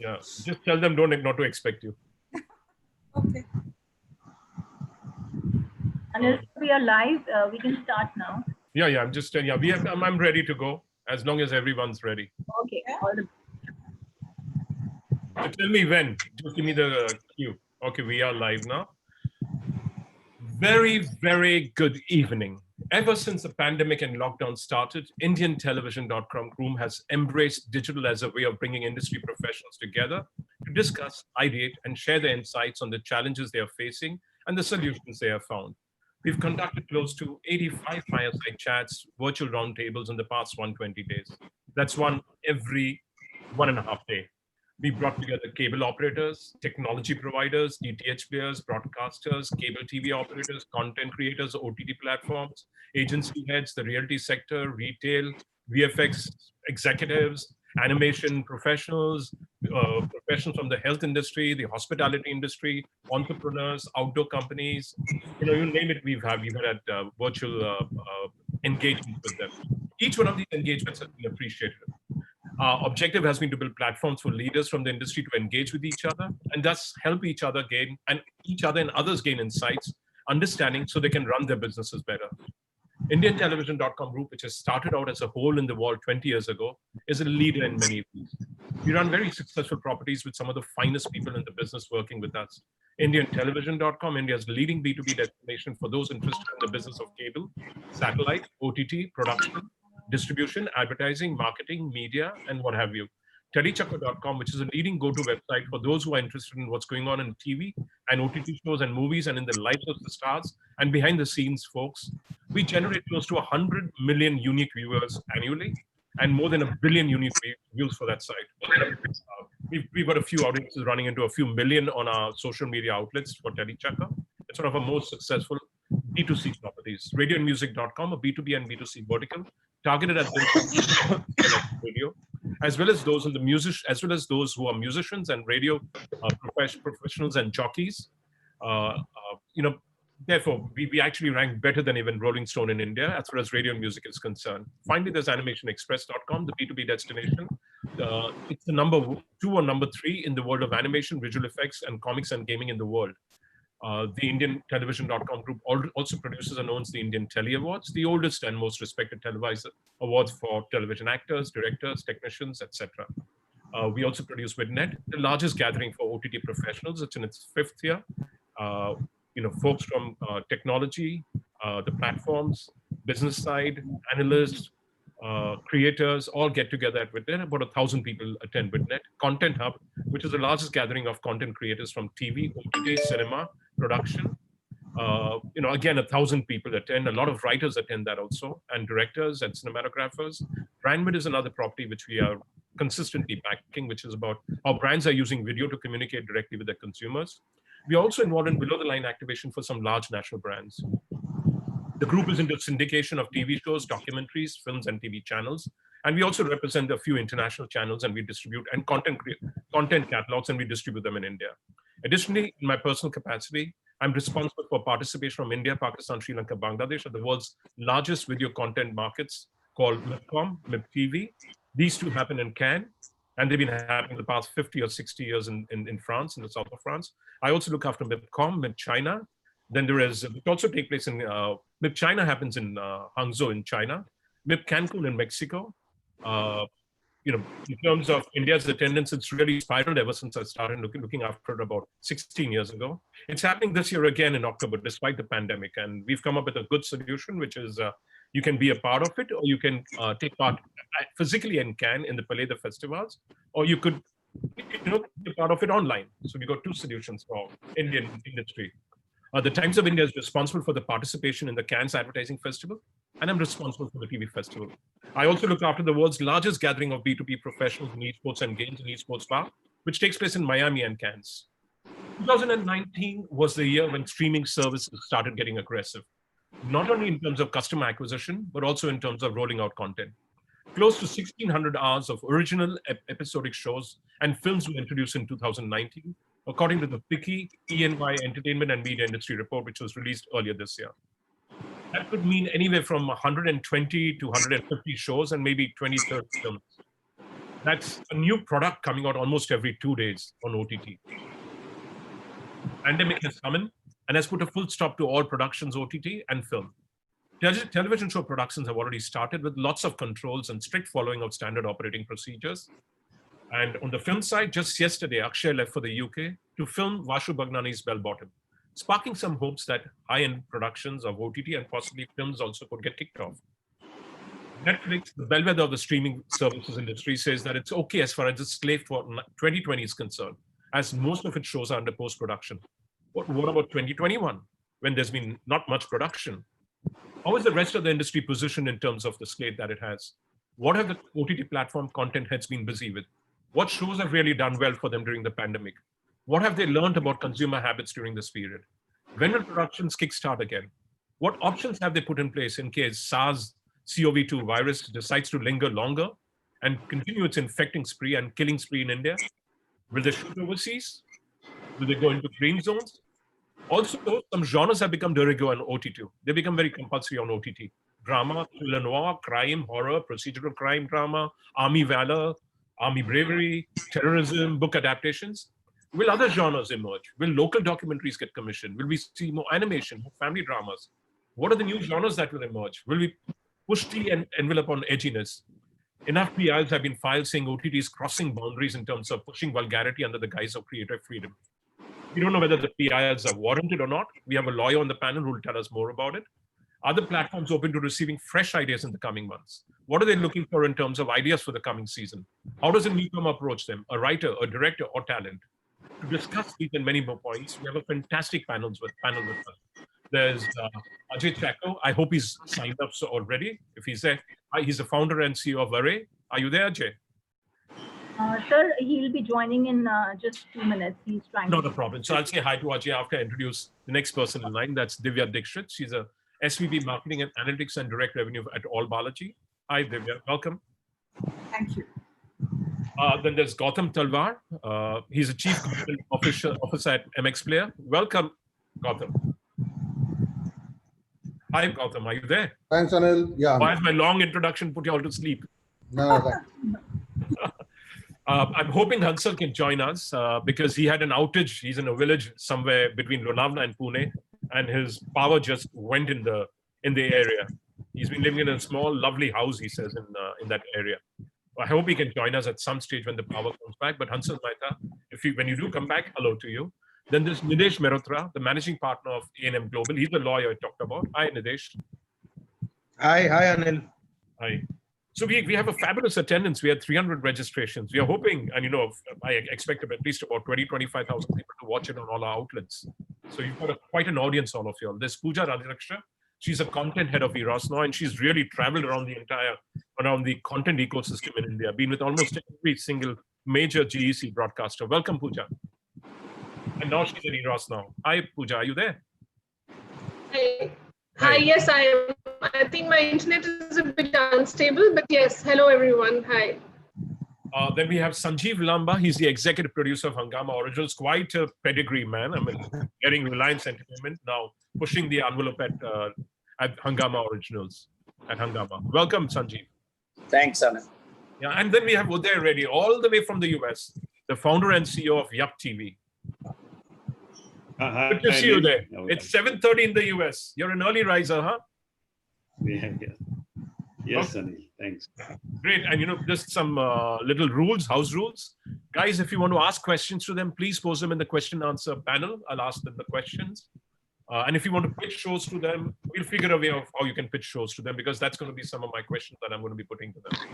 Yeah, just tell them not to expect you. Okay. Unless we are live, we can start now. Yeah, I'm just yeah. I'm ready to go as long as everyone's ready. Okay. All the So tell me when. Just give me the cue. Okay, we are live now. Very, very good evening. Ever since the pandemic and lockdown started, IndianTelevision.com Room has embraced digital as a way of bringing industry professionals together to discuss, ideate, and share their insights on the challenges they are facing and the solutions they have found. We've conducted close to 85 fireside chats, virtual roundtables in the past 120 days. That's one every 1.5 day. We brought together cable operators, technology providers, DTH players, broadcasters, cable TV operators, content creators, OTT platforms, agency heads, the realty sector, retail, VFX executives, animation professionals, professionals from the health industry, the hospitality industry, entrepreneurs, outdoor companies. You name it, we've had virtual engagements with them. Each one of these engagements has been appreciated. Our objective has been to build platforms for leaders from the industry to engage with each other and thus help each other gain and each other and others gain insights, understanding so they can run their businesses better. IndianTelevision.com Group, which has started out as a hole in the wall 20 years ago, is a leader in many of these. We run very successful properties with some of the finest people in the business working with us. IndianTelevision.com, India's leading B2B destination for those interested in the business of cable, satellite, OTT, production, distribution, advertising, marketing, media, and what have you. Tedichakra.com, which is a leading go-to website for those who are interested in what's going on in TV and OTT shows and movies and in the lives of the stars and behind the scenes folks. We generate close to 100 million unique viewers annually and more than 1 billion unique views for that site. We've got a few audiences running into a few million on our social media outlets for Tedichakra. It's one of our most successful B2C properties. RadioandMusic.com, a B2B and B2C vertical targeted at those radio, as well as those who are musicians and radio professionals and jockeys. Therefore, we actually rank better than even Rolling Stone in India as far as radio and music is concerned. Finally, there's AnimationExpress.com, the B2B destination. It's the number 2 or number 3 in the world of animation, visual effects, and comics and gaming in the world. The IndianTelevision.com Group also produces and owns the Indian Telly Awards, the oldest and most respected televised awards for television actors, directors, technicians, etc. We also produce VidNet, the largest gathering for OTT professionals. It's in its 5th year. Folks from technology, the platforms, business side, analysts, creators all get together at VidNet. About 1,000 people attend VidNet. Content Hub, which is the largest gathering of content creators from TV, OTT, cinema, production. Again, 1,000 people attend. A lot of writers attend that also, and directors and cinematographers. Brandmid is another property which we are consistently backing, which is about how brands are using video to communicate directly with their consumers. We are also involved in below-the-line activation for some large national brands. The group is into syndication of TV shows, documentaries, films, and TV channels. And we also represent a few international channels, and we distribute and content catalogs, and we distribute them in India. Additionally, in my personal capacity, I'm responsible for participation from India, Pakistan, Sri Lanka, Bangladesh are the world's largest video content markets called MIPCOM, MIPTV. These two happen in Cannes, and they've been happening the past 50 or 60 years in France, in the south of France. I also look after MIPCOM, MIP China. Then there is, which also take place in, MIP China happens in Hangzhou in China, MIP Cancun in Mexico. In terms of India's attendance, it's really spiraled ever since I started looking after it about 16 years ago. It's happening this year again in October, despite the pandemic. And we've come up with a good solution, which is you can be a part of it, or you can take part physically in Cannes in the Palais de Festivals, or you could be part of it online. So we've got 2 solutions for Indian industry. The Times of India is responsible for the participation in the Cannes Advertising Festival, and I'm responsible for the TV Festival. I also look after the world's largest gathering of B2B professionals in esports and games in esports bar, which takes place in Miami and Cannes. 2019 was the year when streaming services started getting aggressive, not only in terms of customer acquisition, but also in terms of rolling out content. Close to 1,600 hours of original episodic shows and films were introduced in 2019, according to the FICCI ENY Entertainment and Media Industry Report, which was released earlier this year. That could mean anywhere from 120 to 150 shows and maybe 20, 30 films. That's a new product coming out almost every 2 days on OTT. Pandemic has come in and has put a full stop to all productions, OTT and film. Television show productions have already started with lots of controls and strict following of standard operating procedures. And on the film side, just yesterday, Akshay left for the UK to film Vashu Bhagnani's Bell Bottom, sparking some hopes that high-end productions of OTT and possibly films also could get kicked off. Netflix, the bellwether of the streaming services industry, says that it's okay as far as its slate for 2020 is concerned, as most of its shows are under post-production. But what about 2021, when there's been not much production? How is the rest of the industry positioned in terms of the slate that it has? What have the OTT platform content heads been busy with? What shows have really done well for them during the pandemic? What have they learned about consumer habits during this period? When will productions kickstart again? What options have they put in place in case SARS-CoV-2 virus decides to linger longer and continue its infecting spree and killing spree in India? Will they shoot overseas? Will they go into green zones? Also, some genres have become de rigueur on OTT. They become very compulsory on OTT. Drama, thriller noir, crime, horror, procedural crime drama, army valor, army bravery, terrorism, book adaptations. Will other genres emerge? Will local documentaries get commissioned? Will we see more animation, more family dramas? What are the new genres that will emerge? Will we push the envelope on edginess? Enough PIs have been filed saying OTT is crossing boundaries in terms of pushing vulgarity under the guise of creative freedom. We don't know whether the PILs are warranted or not. We have a lawyer on the panel who will tell us more about it. Are the platforms open to receiving fresh ideas in the coming months? What are they looking for in terms of ideas for the coming season? How does a newcomer approach them, a writer, a director, or talent? To discuss these and many more points, we have a fantastic panel with us. There's Ajay Chacko. I hope he's signed up already. If he's there, he's the founder and CEO of Array. Are you there, Ajay? Sir, he'll be joining in just 2 minutes. He's trying. Not a problem. So I'll say hi to Ajay after I introduce the next person in line. That's Divya Dikshit. She's a SVP Marketing and Analytics and Direct Revenue at All Balaji. Hi, Divya. Welcome. Thank you. Then there's Gautam Talwar. He's a Chief Content Officer at MX Player. Welcome, Gautam. Hi, Gautam. Are you there? Thanks, Anil. Yeah. Why has my long introduction put you all to sleep? No, thanks. I'm hoping Hansal can join us because he had an outage. He's in a village somewhere between Lonavala and Pune, and his power just went in the area. He's been living in a small, lovely house, he says, in that area. I hope he can join us at some stage when the power comes back. But Hansal Mehta, when you do come back, hello to you. Then there's Nidesh Mehrotra, the managing partner of A&M Global. He's the lawyer I talked about. Hi, Nidesh. Hi, Anil. Hi. So we have a fabulous attendance. We had 300 registrations. We are hoping, and I expect at least about 20,000-25,000 people to watch it on all our outlets. So you've got quite an audience, all of you. There's Pooja Rajaraksha. She's a content head of Eros now, and she's really traveled around the content ecosystem in India, been with almost every single major GEC broadcaster. Welcome, Pooja. And now she's at Eros now. Hi, Pooja, are you there? Hi, yes, I am. I think my internet is a bit unstable, but yes, hello everyone. Hi. Then we have Sanjeev Lamba. He's the executive producer of Hungama Originals. Quite a pedigree man. I mean, getting Reliance Entertainment now, pushing the envelope at Hungama Originals at Hungama. Welcome, Sanjeev. Thanks, Anil. Yeah, and then we have Uday Reddy, all the way from the US, the founder and CEO of Yup TV. Good to see you there. It's 7:30 in the US. You're an early riser, huh? Yeah. Yes, Anil. Thanks. Great. And just some little rules, house rules. Guys, if you want to ask questions to them, please post them in the question answer panel. I'll ask them the questions. And if you want to pitch shows to them, we'll figure a way of how you can pitch shows to them, because that's going to be some of my questions that I'm going to be putting to them.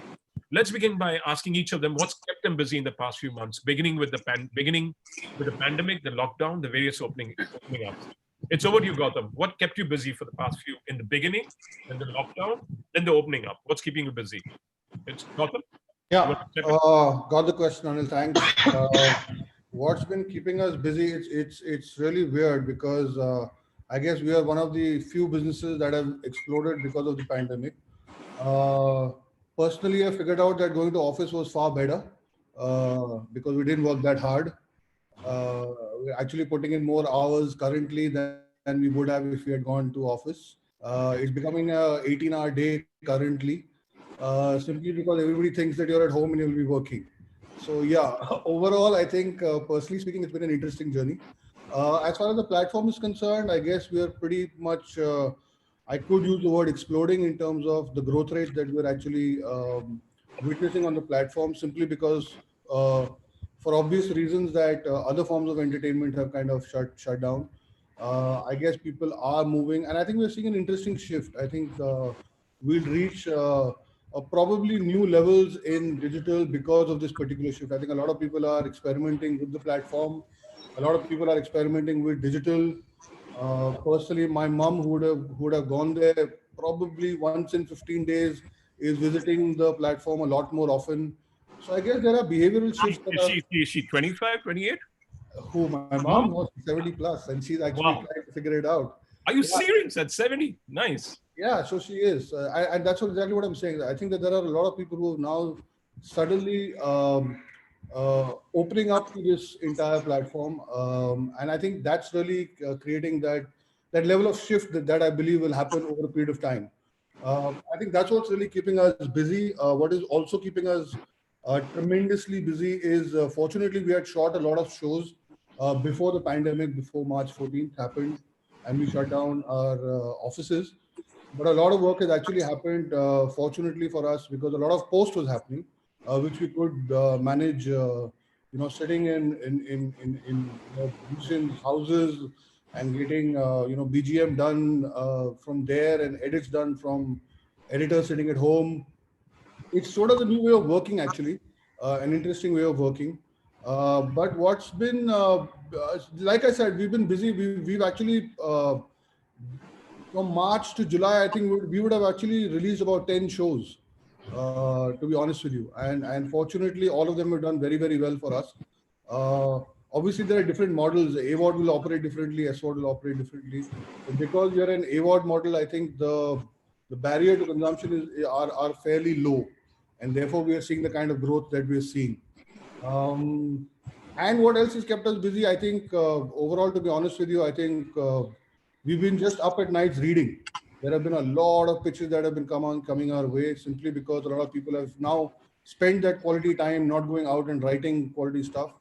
Let's begin by asking each of them what's kept them busy in the past few months, beginning with the pandemic, the lockdown, the various opening ups. It's over to you, Gautam. What kept you busy for the past few in the beginning, then the lockdown, then the opening up? What's keeping you busy? It's Gautam. Yeah, got the question, Anil. Thanks. What's been keeping us busy? It's really weird because I guess we are one of the few businesses that have exploded because of the pandemic. Personally, I figured out that going to office was far better because we didn't work that hard. We're actually putting in more hours currently than we would have if we had gone to office. It's becoming an 18-hour day currently. simply because everybody thinks that you're at home and you'll be working. So yeah, overall, I think personally speaking, it's been an interesting journey. As far as the platform is concerned, I guess we are pretty much, I could use the word exploding in terms of the growth rate that we're actually witnessing on the platform, simply because for obvious reasons that other forms of entertainment have kind of shut down. I guess people are moving, and I think we're seeing an interesting shift. I think we'll reach probably new levels in digital because of this particular shift. I think a lot of people are experimenting with the platform. A lot of people are experimenting with digital. Personally, my mom who would have gone there probably once in 15 days is visiting the platform a lot more often. So I guess there are behavioral shifts that are Is she 25, 28? who my mom Mom? was 70 plus, and she's actually Wow. trying to figure it out. Are you Yeah, serious? At 70? Nice. yeah, so she is, and that's exactly what I'm saying. I think that there are a lot of people who have now suddenly opening up to this entire platform, and I think that's really creating that level of shift that I believe will happen over a period of time. I think that's what's really keeping us busy. What is also keeping us tremendously busy is fortunately we had shot a lot of shows before the pandemic, before March 14th happened, and we shut down our offices. But a lot of work has actually happened, fortunately for us, because a lot of post was happening, which we could manage. Sitting in musicians' houses and getting BGM done from there and edits done from editors sitting at home. It's sort of the new way of working, actually, an interesting way of working. But what's been, like I said, we've been busy. We've actually from March to July, I think we would have actually released about 10 shows, to be honest with you. And fortunately, all of them have done very, very well for us. Uh, Obviously, there are different models. AWOD will operate differently, SWOD will operate differently. But because you're an AWOD model, I think the barrier to consumption are fairly low. And therefore, we are seeing the kind of growth that we're seeing. And what else has kept us busy? I think overall, to be honest with you, I think we've been just up at nights reading. There have been a lot of pitches that have been coming our way simply because a lot of people have now spent that quality time not going out and writing quality stuff.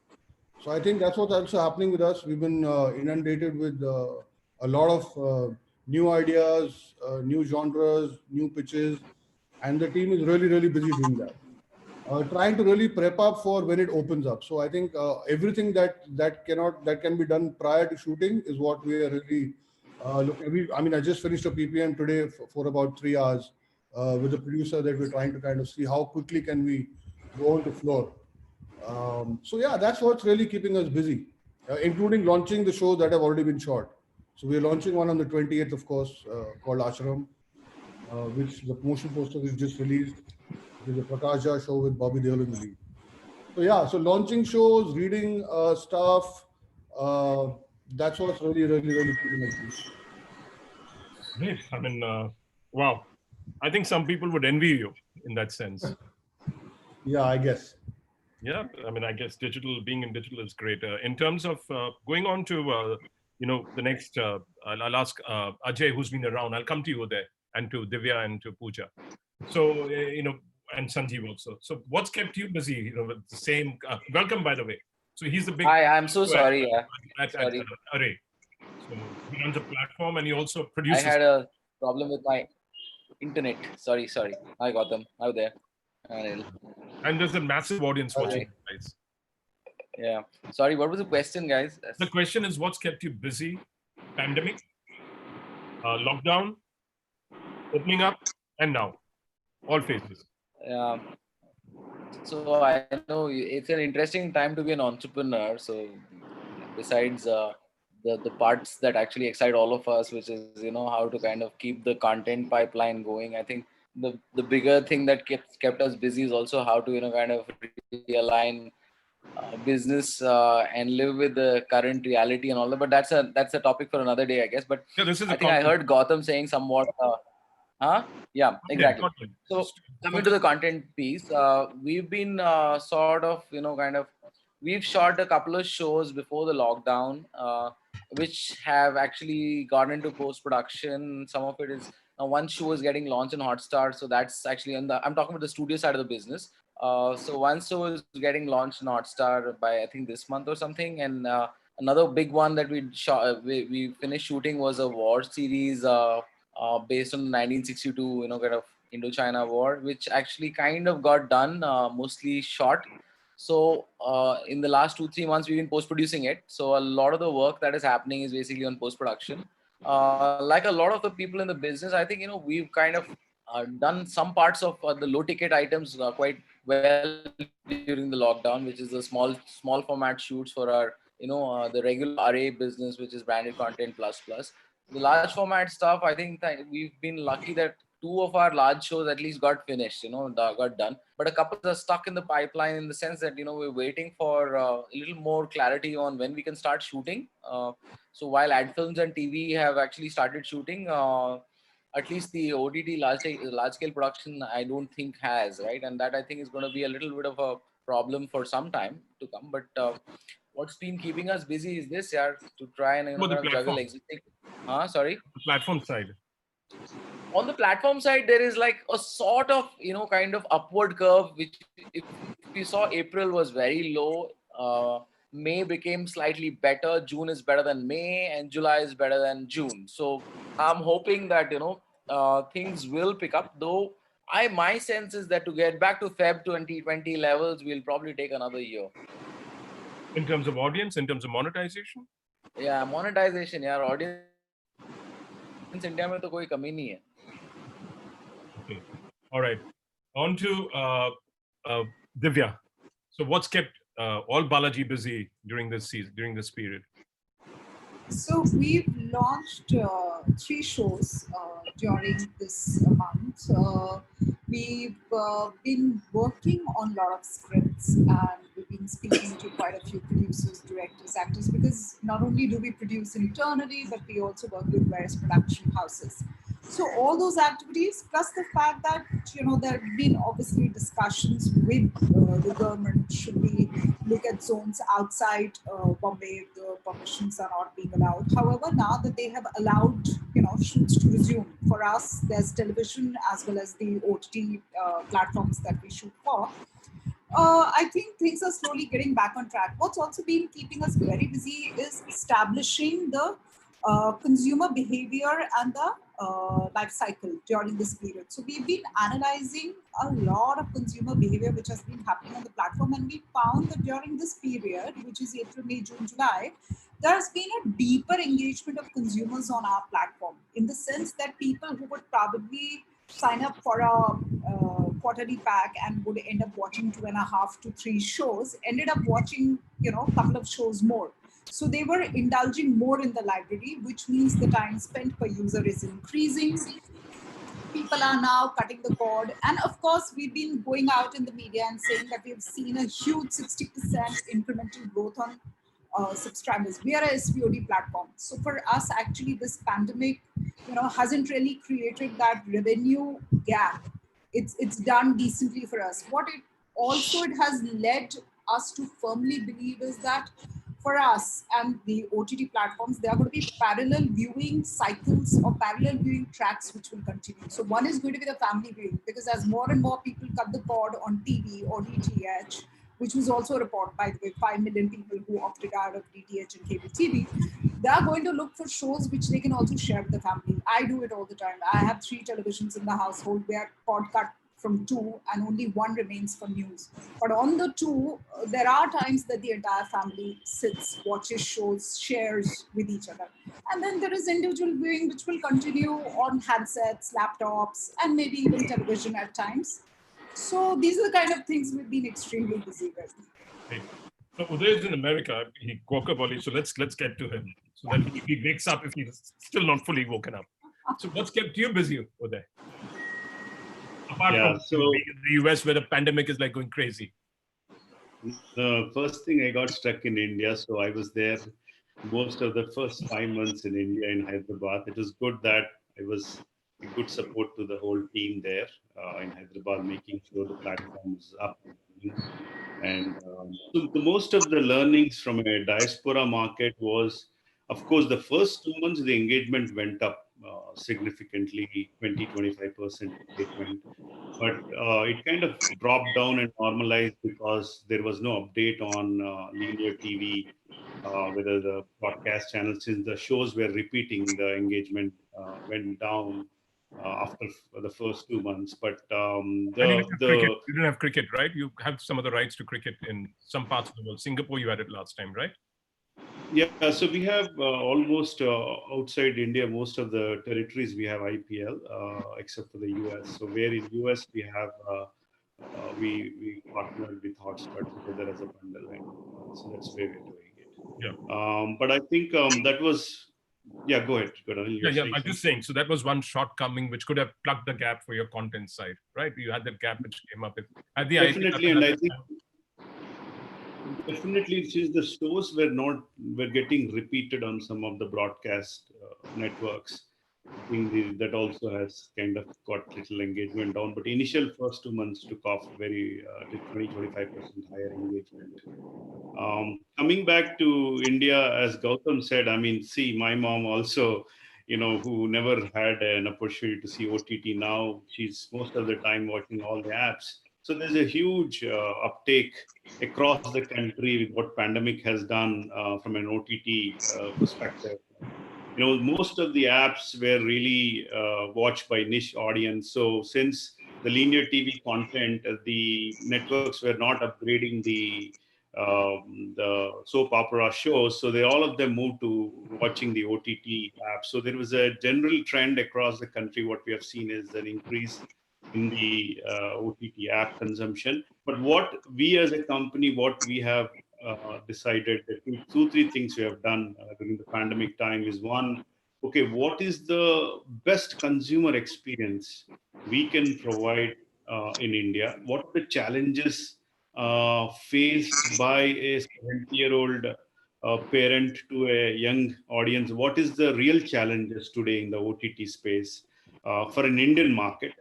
So I think that's what's also happening with us. We've been inundated with a lot of new ideas, new genres, new pitches, and the team is really, really busy doing that. Trying to really prep up for when it opens up. So I think everything that can be done prior to shooting is what we are really looking. I mean, I just finished a PPM today for about 3 hours with the producer that we're trying to kind of see how quickly can we go on the floor. So yeah, that's what's really keeping us busy, including launching the shows that have already been shot. So we're launching one on the 28th, of course, called Ashram, which the motion poster is just released. There's a Prakash Jha show with Bobby Deol in the lead. So yeah, so launching shows, reading stuff, uh, that's what's really, really, really keeping us busy. Great. I mean, wow. I think some people would envy you in that sense. Yeah, I guess. Yeah, I mean, I guess being in digital is great. In terms of going on to, the next, I'll ask Ajay, who's been around. I'll come to you there, and to Divya and to Pooja. So, and Sanjeev also. So, what's kept you busy? With the same. Welcome, by the way. So he's the big. Hi, I'm so sorry. At Sorry. Array. So he runs a platform, and he also I produces. had a problem with my internet. Sorry. Hi, Gautam. How there? Anil. And there's a massive audience watching, Hi. guys. Yeah. Sorry, what was the question, guys? The question is, what's kept you busy? Pandemic, lockdown, opening up, and now, all phases. Yeah. So I know it's an interesting time to be an entrepreneur. So besides the parts that actually excite all of us, which is how to kind of keep the content pipeline going, I think the bigger thing that kept us busy is also how to kind of realign business and live with the current reality and all that. But that's a topic for another day, I guess. But Yeah, this is. I think I heard Gautam saying somewhat. Yeah, exactly. So coming to the content piece, we've been sort of we've shot a couple of shows before the lockdown, which have actually gone into post production. Some of it is Now one show is getting launched in Hotstar, so that's actually I'm talking about the studio side of the business. So one show is getting launched in Hotstar by I think this month or something, and another big one that we shot, we finished shooting was a war series based on 1962, kind of Indo-China war, which actually kind of got done, mostly shot. So in the last 2-3 months, we've been post-producing it. So a lot of the work that is happening is basically on post-production. Like a lot of the people in the business, I think, we've kind of done some parts of the low-ticket items quite well during the lockdown, which is the small format shoots for our, the regular RA business, which is branded content plus. The large format stuff, I think that we've been lucky that 2 of our large shows at least got finished, got done. But a couple are stuck in the pipeline in the sense that, we're waiting for a little more clarity on when we can start shooting. So while ad films and TV have actually started shooting, at least the OTT large scale production, I don't think has, right? And that I think is going to be a little bit of a problem for some time to come. But what's been keeping us busy is this, yeah, to try and, What the kind of juggle platform? existing. Sorry. The platform side. On the platform side, there is like a sort of, kind of upward curve, which if we saw April was very low, May became slightly better, June is better than May, and July is better than June. So I'm hoping that, things will pick up, though my sense is that to get back to Feb 2020 levels, we'll probably take another year. In terms of audience, in terms of monetization? Yeah, monetization, yeah, audience India में तो कोई कमी नहीं है. Okay. All right. On to Divya. So what's kept all Balaji busy during this season, during this period? So we've launched 3 shows during this month. We've been working on a lot of scripts, and we've been speaking to quite a few producers, directors, actors, because not only do we produce internally, but we also work with various production houses. So all those activities, plus the fact that, there have been obviously discussions with the government, should we look at zones outside Bombay, the permissions are not being allowed. However, now that they have allowed, shoots to resume, for us, there's television as well as the OTT platforms that we shoot for. I think things are slowly getting back on track. What's also been keeping us very busy is establishing the consumer behavior and the life cycle during this period. So we've been analyzing a lot of consumer behavior which has been happening on the platform, and we found that during this period, which is April, May, June, July, there has been a deeper engagement of consumers on our platform, in the sense that people who would probably sign up for a quarterly pack and would end up watching 2.5 to 3 shows, ended up watching, a couple of shows more. So they were indulging more in the library, which means the time spent per user is increasing. People are now cutting the cord. And of course, we've been going out in the media and saying that we've seen a huge 60% incremental growth on subscribers. We are a SVOD platform. So for us, actually, this pandemic, hasn't really created that revenue gap. It's done decently for us. What it has led us to firmly believe is that for us and the OTT platforms, there are going to be parallel viewing cycles or parallel viewing tracks which will continue. So one is going to be the family viewing, because as more and more people cut the cord on TV or DTH, which was also a report, by the way, 5 million people who opted out of DTH and cable TV, they are going to look for shows which they can also share with the family. I do it all the time. I have 3 televisions in the household where cord cut from 2 and only 1 remains for news. But on the 2, there are times that the entire family sits, watches shows, shares with each other. And then there is individual viewing, which will continue on handsets, laptops, and maybe even television at times. So these are the kind of things we've been extremely busy with. Okay. So Uday is in America. He woke up early, so let's get to him so that he wakes up if he's still not fully woken up. So what's kept you busy, Uday? Apart from being in the US, where the pandemic is like going crazy. The first thing, I got stuck in India, so I was there most of the first 5 months in India, in Hyderabad. It was good that I was a good support to the whole team there in Hyderabad, making sure the platform is up. And so most of the learnings from a diaspora market was, of course, the first 2 months the engagement went up. significantly, 20-25% engagement. But it kind of dropped down and normalized because there was no update on linear TV, whether the broadcast channels, since the shows were repeating, the engagement went down after the first 2 months. But And you didn't have cricket. You didn't have cricket, right? You have some of the rights to cricket in some parts of the world. Singapore, you had it last time, right? Yeah, so we have almost outside India, most of the territories we have IPL, except for the US. So where in US we have we partnered with Hotstar together as a bundle, and so that's where we're doing it. Yeah. But I think that was, yeah. Go ahead. Yeah. I'm just saying. So that was one shortcoming which could have plugged the gap for your content side, right? You had that gap which came up. At the Definitely, and I think definitely since the shows were getting repeated on some of the broadcast networks, I think that also has kind of got little engagement down. But initial first 2 months took off very 20-25% higher engagement. Coming back to India, as Gautam said, I mean, see, my mom also, who never had an opportunity to see OTT, now she's most of the time watching all the apps. So there's a huge uptake across the country with what pandemic has done from an OTT perspective. Most of the apps were really watched by niche audience. So since the linear TV content, the networks were not upgrading the soap opera shows, so all of them moved to watching the OTT apps. So there was a general trend across the country. What we have seen is an increase in the OTT app consumption. But what we as a company, what we have decided, that three things we have done during the pandemic time is one, okay, what is the best consumer experience we can provide in India? What are the challenges faced by a 70-year-old parent to a young audience? What is the real challenges today in the OTT space for an Indian market?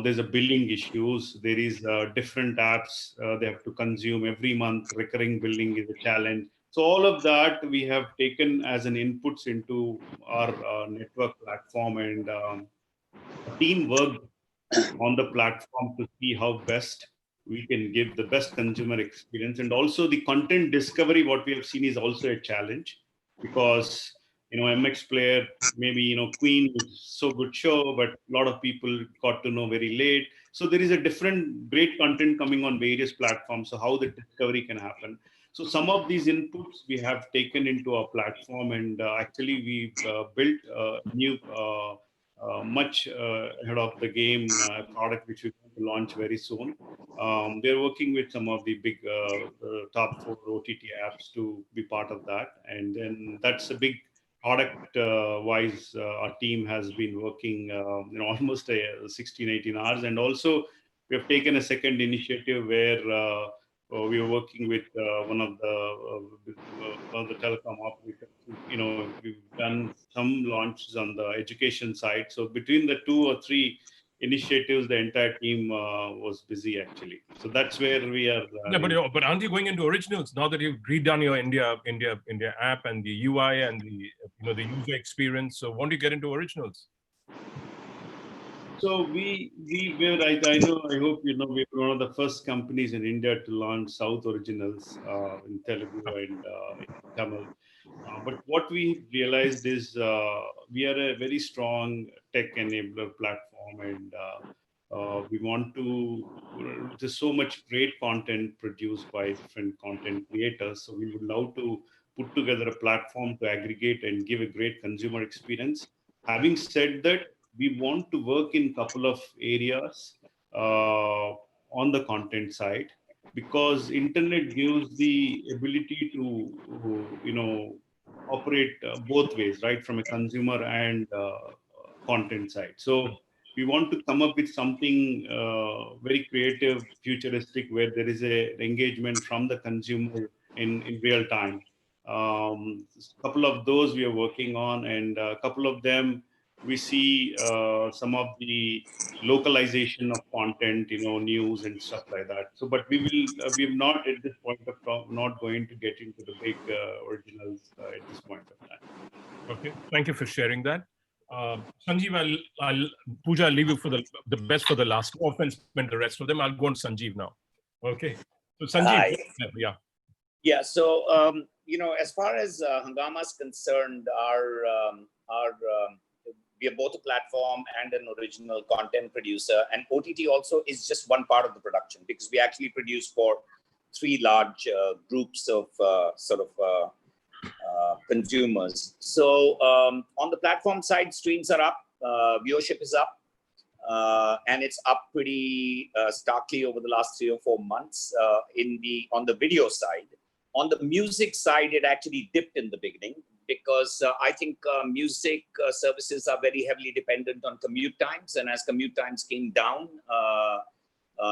There's a billing issues. There is different apps they have to consume every month. Recurring billing is a challenge. So all of that we have taken as an inputs into our network platform, and a team worked on the platform to see how best we can give the best consumer experience. And also the content discovery, what we have seen is also a challenge, because MX Player, maybe Queen is so good show, but a lot of people got to know very late. So there is a different great content coming on various platforms. So how the discovery can happen. So some of these inputs we have taken into our platform, and actually we've built a new much ahead of the game product which we're going to launch very soon. They're working with some of the big top 4 OTT apps to be part of that, and then that's a big product wise. Our team has been working almost 16-18 hours, and also we have taken a second initiative where we are working with one of the telecom operators. We've done some launches on the education side. So between the 2 or 3 initiatives, the entire team was busy actually. So that's where we are. Yeah, but aren't you going into originals now that you've redone your India app and the UI and the user experience? So won't you get into originals? So we were, I know, I hope we were one of the first companies in India to launch South originals in Telugu and in Tamil. But what we realized is we are a very strong tech enabler platform, and we want to. There's so much great content produced by different content creators, so we would love to put together a platform to aggregate and give a great consumer experience. Having said that, we want to work in a couple of areas on the content side, because internet gives the ability to operate both ways, right, from a consumer and content side. So we want to come up with something very creative, futuristic, where there is a engagement from the consumer in real time. A couple of those we are working on, and a couple of them we see some of the localization of content, news and stuff like that. So, but we're not at this point of time, not going to get into the big originals at this point of time. Okay, thank you for sharing that. Sanjeev, Pooja, I'll leave you for the best for the last. No offense meant the rest of them. I'll go on Sanjeev now. Okay. So Sanjeev, yeah. Yeah. So as far as Hungama is concerned, we are both a platform and an original content producer, and OTT also is just one part of the production, because we actually produce for 3 large groups of consumers. So on the platform side, streams are up, viewership is up, and it's up pretty starkly over the last 3 or 4 months on the video side. On the music side, it actually dipped in the beginning, because I think music services are very heavily dependent on commute times, and as commute times came down,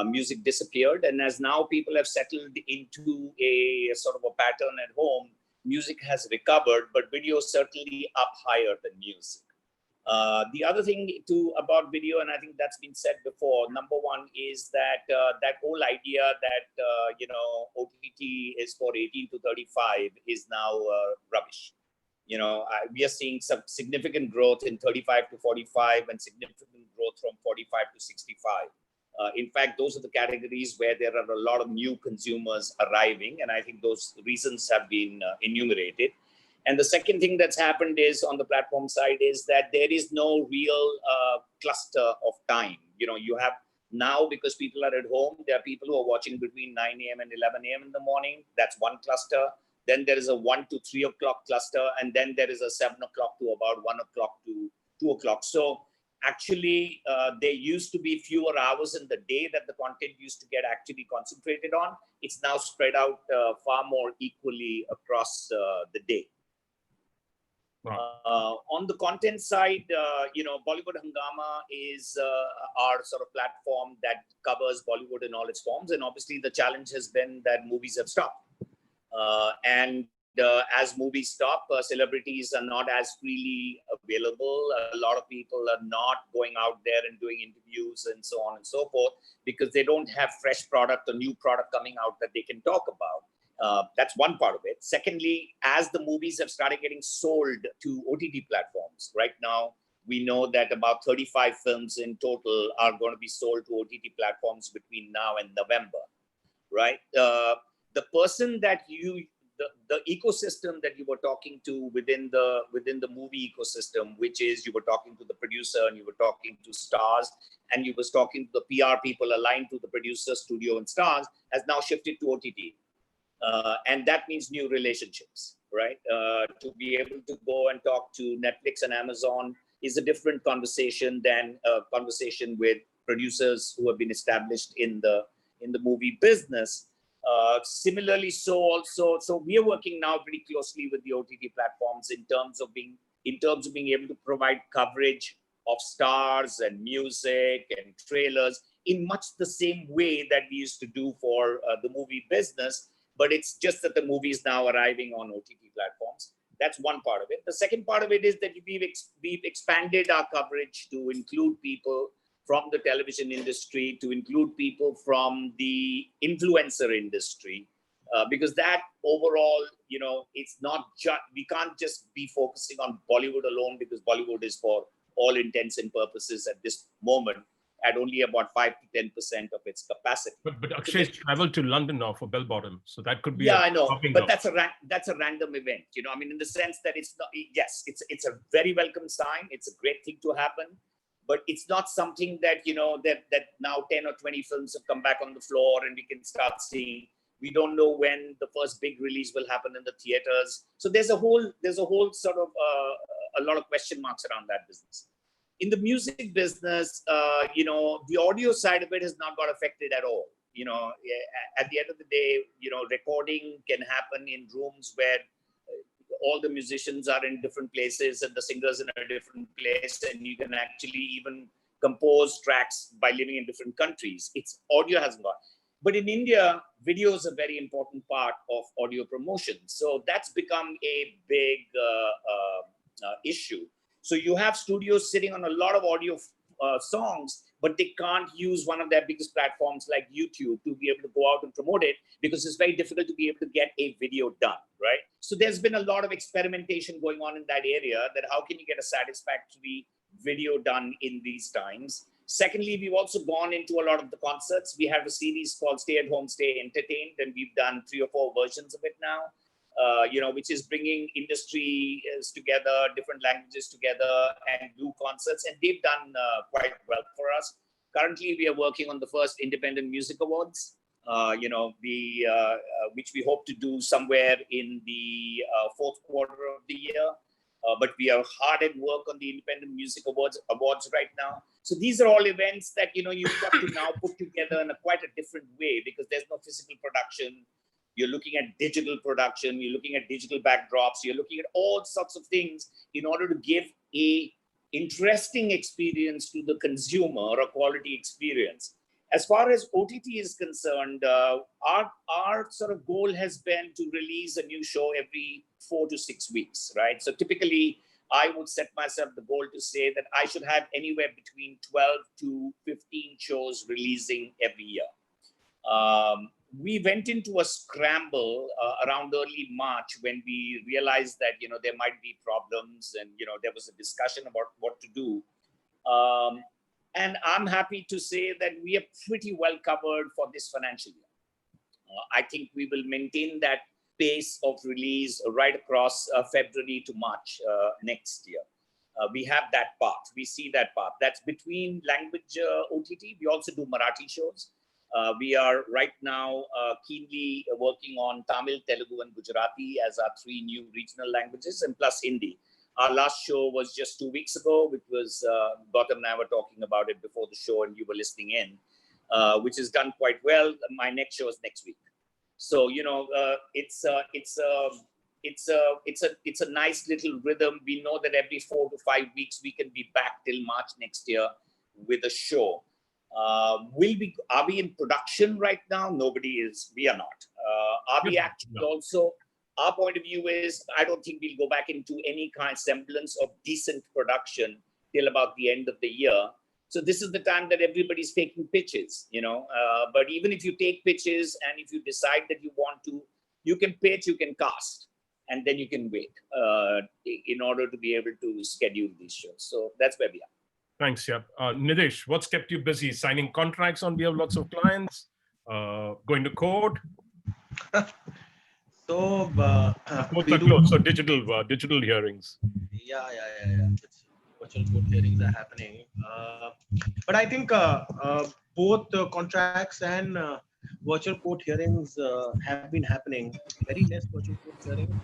music disappeared. And as now people have settled into a sort of a pattern at home, music has recovered, but video is certainly up higher than music. The other thing about video, and I think that's been said before, number one is that that whole idea that OTT is for 18 to 35 is now rubbish. We are seeing some significant growth in 35 to 45 and significant growth from 45 to 65. In fact, those are the categories where there are a lot of new consumers arriving, and I think those reasons have been enumerated. And the second thing that's happened is on the platform side is that there is no real cluster of time. You have now, because people are at home, there are people who are watching between 9 a.m. and 11 a.m. in the morning. That's one cluster. Then there is a 1 to 3 o'clock cluster. And then there is a 7 o'clock to about 1 o'clock to 2 o'clock. So actually, there used to be fewer hours in the day that the content used to get actually concentrated on. It's now spread out far more equally across the day. Wow. On the content side, Bollywood Hungama is our sort of platform that covers Bollywood in all its forms. And obviously the challenge has been that movies have stopped. As movies stop, celebrities are not as freely available. A lot of people are not going out there and doing interviews and so on and so forth, because they don't have fresh product or new product coming out that they can talk about. That's one part of it. Secondly, as the movies have started getting sold to OTT platforms, right now, we know that about 35 films in total are going to be sold to OTT platforms between now and November, right? The person that the ecosystem that you were talking to within the movie ecosystem, which is you were talking to the producer and you were talking to stars and you was talking to the PR people aligned to the producer, studio and stars, has now shifted to OTT. And that means new relationships, right? To be able to go and talk to Netflix and Amazon is a different conversation than a conversation with producers who have been established in the movie business. Similarly, so we are working now pretty closely with the OTT platforms in terms of being able to provide coverage of stars and music and trailers in much the same way that we used to do for the movie business. But it's just that the movie is now arriving on OTT platforms. That's one part of it. The second part of it is that we've expanded our coverage to include people from the television industry, to include people from the influencer industry, because that overall, it's not just, we can't just be focusing on Bollywood alone, because Bollywood is for all intents and purposes at this moment at only about 5 to 10% of its capacity. But Akshay's traveled to London now for Bell Bottom, so that could be. Yeah, I know, but that's a random event. I mean, in the sense that it's not. Yes, it's a very welcome sign. It's a great thing to happen, but it's not something that that now 10 or 20 films have come back on the floor and we can start seeing. We don't know when the first big release will happen in the theaters. So there's a whole sort of a lot of question marks around that business. In the music business, the audio side of it has not got affected at all. At the end of the day, recording can happen in rooms where all the musicians are in different places and the singers in a different place, and you can actually even compose tracks by living in different countries. Audio hasn't got. But in India, video is a very important part of audio promotion. So that's become a big issue. So you have studios sitting on a lot of audio songs, but they can't use one of their biggest platforms like YouTube to be able to go out and promote it, because it's very difficult to be able to get a video done, right? So there's been a lot of experimentation going on in that area, that how can you get a satisfactory video done in these times. Secondly, we've also gone into a lot of the concerts. We have a series called Stay at Home, Stay Entertained, and we've done 3 or 4 versions of it now. Which is bringing industries together, different languages together, and do concerts. And they've done quite well for us. Currently, we are working on the first Independent Music Awards, which we hope to do somewhere in the 4th quarter of the year. But we are hard at work on the Independent Music Awards right now. So these are all events that, you've got to now put together in quite a different way, because there's no physical production. You're looking at digital production, you're looking at digital backdrops, you're looking at all sorts of things in order to give a interesting experience to the consumer, or a quality experience. As far as OTT is concerned, our sort of goal has been to release a new show every 4 to 6 weeks, right? So typically, I would set myself the goal to say that I should have anywhere between 12 to 15 shows releasing every year. We went into a scramble around early March when we realized that, there might be problems, and, there was a discussion about what to do. And I'm happy to say that we are pretty well covered for this financial year. I think we will maintain that pace of release right across February to March next year. We have that path. We see that path. That's between language OTT. We also do Marathi shows. We are right now keenly working on Tamil, Telugu, and Gujarati as our 3 new regional languages, and plus Hindi. Our last show was just 2 weeks ago, which was Gautam and I were talking about it before the show, and you were listening in, which is done quite well. My next show is next week. So it's a nice little rhythm. We know that every 4 to 5 weeks we can be back till March next year with a show. Are we in production right now? Nobody is. We are not. Are we actually also? Our point of view is, I don't think we'll go back into any kind of semblance of decent production till about the end of the year. So this is the time that everybody's taking pitches, but even if you take pitches, and if you decide that you want to, you can pitch, you can cast, and then you can wait in order to be able to schedule these shows. So that's where we are. Thanks, yeah. Nidesh, what's kept you busy? Signing contracts on behalf of lots of clients, going to court? So, Courts are closed, so digital hearings. Yeah. It's virtual court hearings are happening. But I think both contracts and virtual court hearings have been happening. Very less virtual court hearings,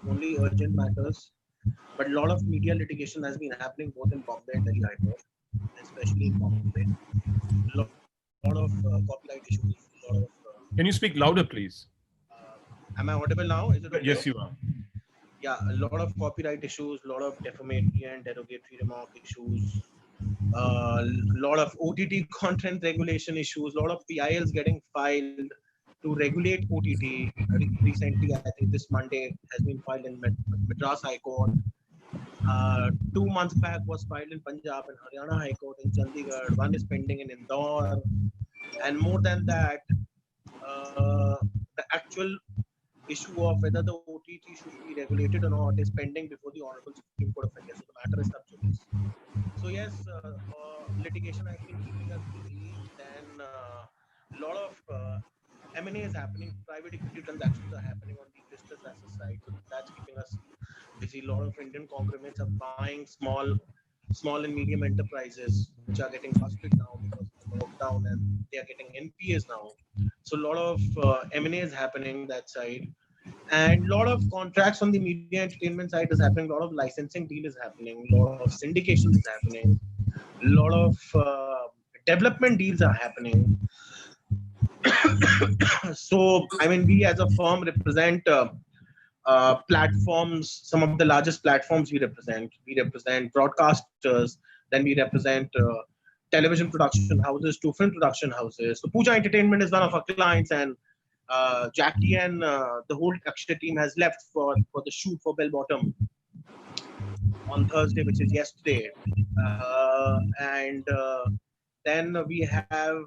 only urgent matters. But a lot of media litigation has been happening both in Bombay and Delhi High Court, especially in Bombay. A lot of copyright issues. Can you speak louder, please? Am I audible now? Is it okay? Yes, you are. Yeah, a lot of copyright issues, a lot of defamatory and derogatory remark issues, a lot of OTT content regulation issues, a lot of PILs getting filed to regulate OTT. Recently, I think this Monday has been filed in Madras High Court. 2 months back was filed in Punjab and Haryana High Court in Chandigarh. One is pending in Indore. And more than that, the actual issue of whether the OTT should be regulated or not is pending before the Honorable Supreme Court of India. So the matter is sub judice. So yes, litigation has been keeping us busy. Then a lot of M&A is happening. Private equity transactions are happening on the distressed asset side. So that's keeping us busy. A lot of Indian conglomerates are buying small and medium enterprises, which are getting busted now because of the lockdown, and they are getting NPAs now. So a lot of M&A is happening that side, and a lot of contracts on the media entertainment side is happening. A lot of licensing deal is happening. A lot of syndication is happening. A lot of development deals are happening. So, I mean, we as a firm represent platforms, some of the largest platforms we represent. We represent broadcasters, then we represent television production houses to film production houses. So Pooja Entertainment is one of our clients, and Jackie and the whole Akshay team has left for the shoot for Bell Bottom on Thursday, which is yesterday. And then we have,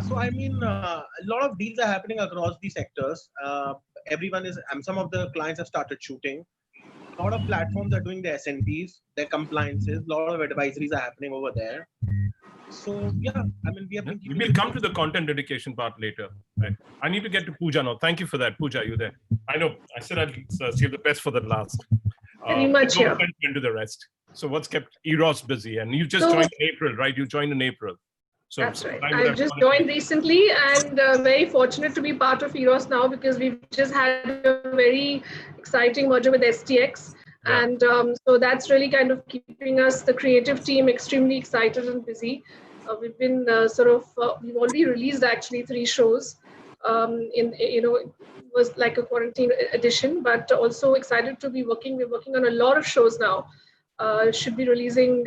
so I mean, a lot of deals are happening across the sectors. Everyone is, some of the clients have started shooting. A lot of platforms are doing their SNPs, their compliances. A lot of advisories are happening over there. So yeah, I mean, we have been keeping. We'll come to the content dedication part later. Right. I need to get to Pooja now. Thank you for that. Pooja, you there? I know. I said I'd save the best for the last. Very much, yeah. Into the rest. So what's kept Eros busy? And you just joined in April, right? You joined in April. So that's right. I just joined recently and very fortunate to be part of Eros now because we've just had a very exciting merger with STX. Yeah. And so that's really kind of keeping us, the creative team, extremely excited and busy. We've been we've already released actually 3 shows. It was like a quarantine edition, but also excited to be working. We're working on a lot of shows now. Should be releasing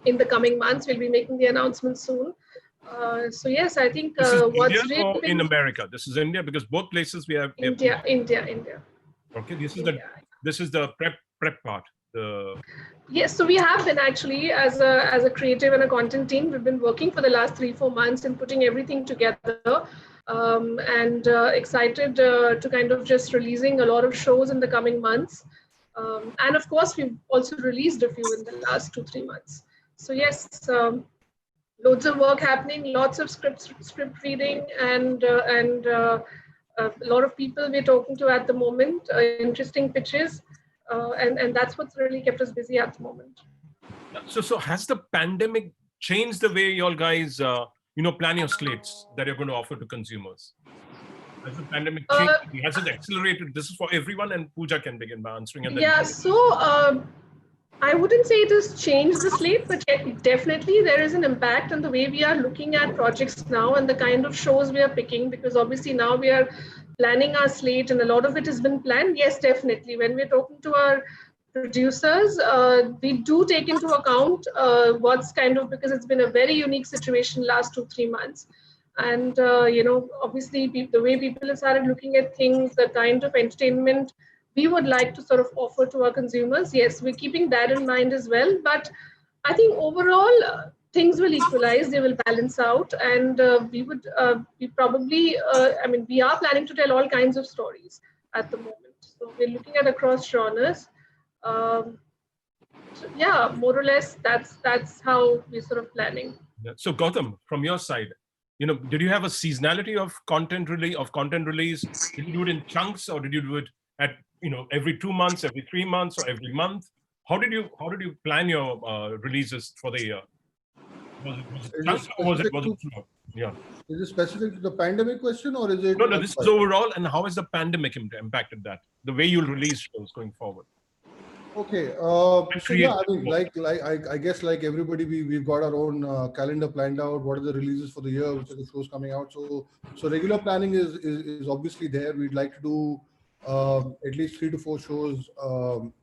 in the coming months. We'll be making the announcement soon. So yes, I think this is what's India or in America? This is India because both places we have India. Okay, this is the prep part. Yes, so we have been actually as a creative and a content team. We've been working for the last 3-4 months and putting everything together. And excited to kind of just releasing a lot of shows in the coming months. And of course, we've also released a few in the last 2-3 months. So yes, loads of work happening, lots of script reading, and a lot of people we're talking to at the moment, interesting pitches, and that's what's really kept us busy at the moment. So has the pandemic changed the way y'all guys, plan your slates that you're going to offer to consumers? Has the pandemic changed? Has it accelerated? This is for everyone, and Pooja can begin by answering. And then I wouldn't say it has changed the slate, but definitely there is an impact on the way we are looking at projects now and the kind of shows we are picking, because obviously now we are planning our slate and a lot of it has been planned. Yes, definitely. When we're talking to our producers, we do take into account what's kind of, because it's been a very unique situation last 2-3 months. And, obviously the way people have started looking at things, the kind of entertainment we would like to sort of offer to our consumers. Yes, we're keeping that in mind as well. But I think overall, things will equalize, they will balance out. And we are planning to tell all kinds of stories at the moment. So we're looking at across genres. More or less, that's how we're sort of planning. So Gautam, from your side, did you have a seasonality of content release? Did you do it in chunks, or did you do it at every 2 months, every 3 months, or every month? How did you plan your releases for the year? Was it yeah? Is it specific to the pandemic question, or is it? No, this is overall. And how has the pandemic impacted that? The way you'll release shows going forward? Okay. I guess like everybody, we've got our own calendar planned out. What are the releases for the year? Which are the shows coming out? So regular planning is obviously there. We'd like to do at least 3 to 4 shows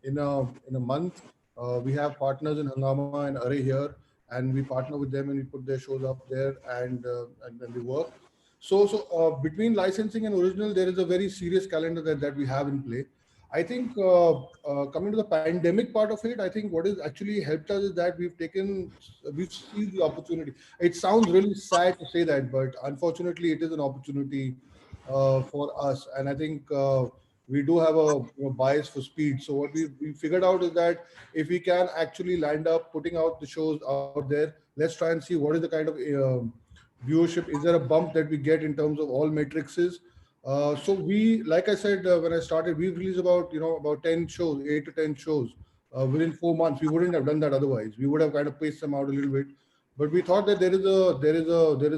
in a month. We have partners in Hangama and Array here, and we partner with them and we put their shows up there and then we work. So between licensing and original, there is a very serious calendar that we have in play. I think coming to the pandemic part of it, I think what has actually helped us is that we've seized the opportunity. It sounds really sad to say that, but unfortunately, it is an opportunity for us. And I think we do have a bias for speed. So what we figured out is that if we can actually land up putting out the shows out there, let's try and see what is the kind of viewership. Is there a bump that we get in terms of all matrices? So we, like I said, when I started, we've released about 10 shows, 8 to 10 shows within 4 months. We wouldn't have done that otherwise. We would have kind of paced them out a little bit. But we thought that there is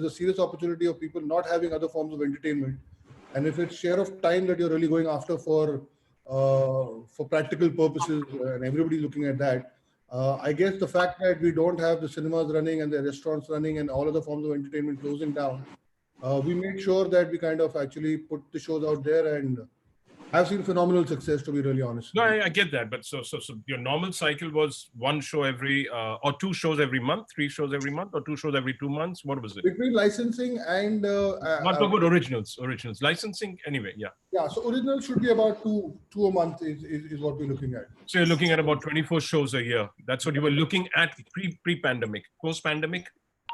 a serious opportunity of people not having other forms of entertainment. And if it's share of time that you're really going after for practical purposes, and everybody's looking at that, I guess the fact that we don't have the cinemas running and the restaurants running and all other forms of entertainment closing down, we made sure that we kind of actually put the shows out there and I've seen phenomenal success, to be really honest. No, I get that, but so your normal cycle was one show every or two shows every month, three shows every month, or two shows every 2 months. What was it? Between licensing and Not talk about originals, licensing. Anyway, yeah. yeah, so original should be about two a month is what we're looking at. So you're looking at about 24 shows a year. That's what you were looking at pre-pandemic. Post-pandemic,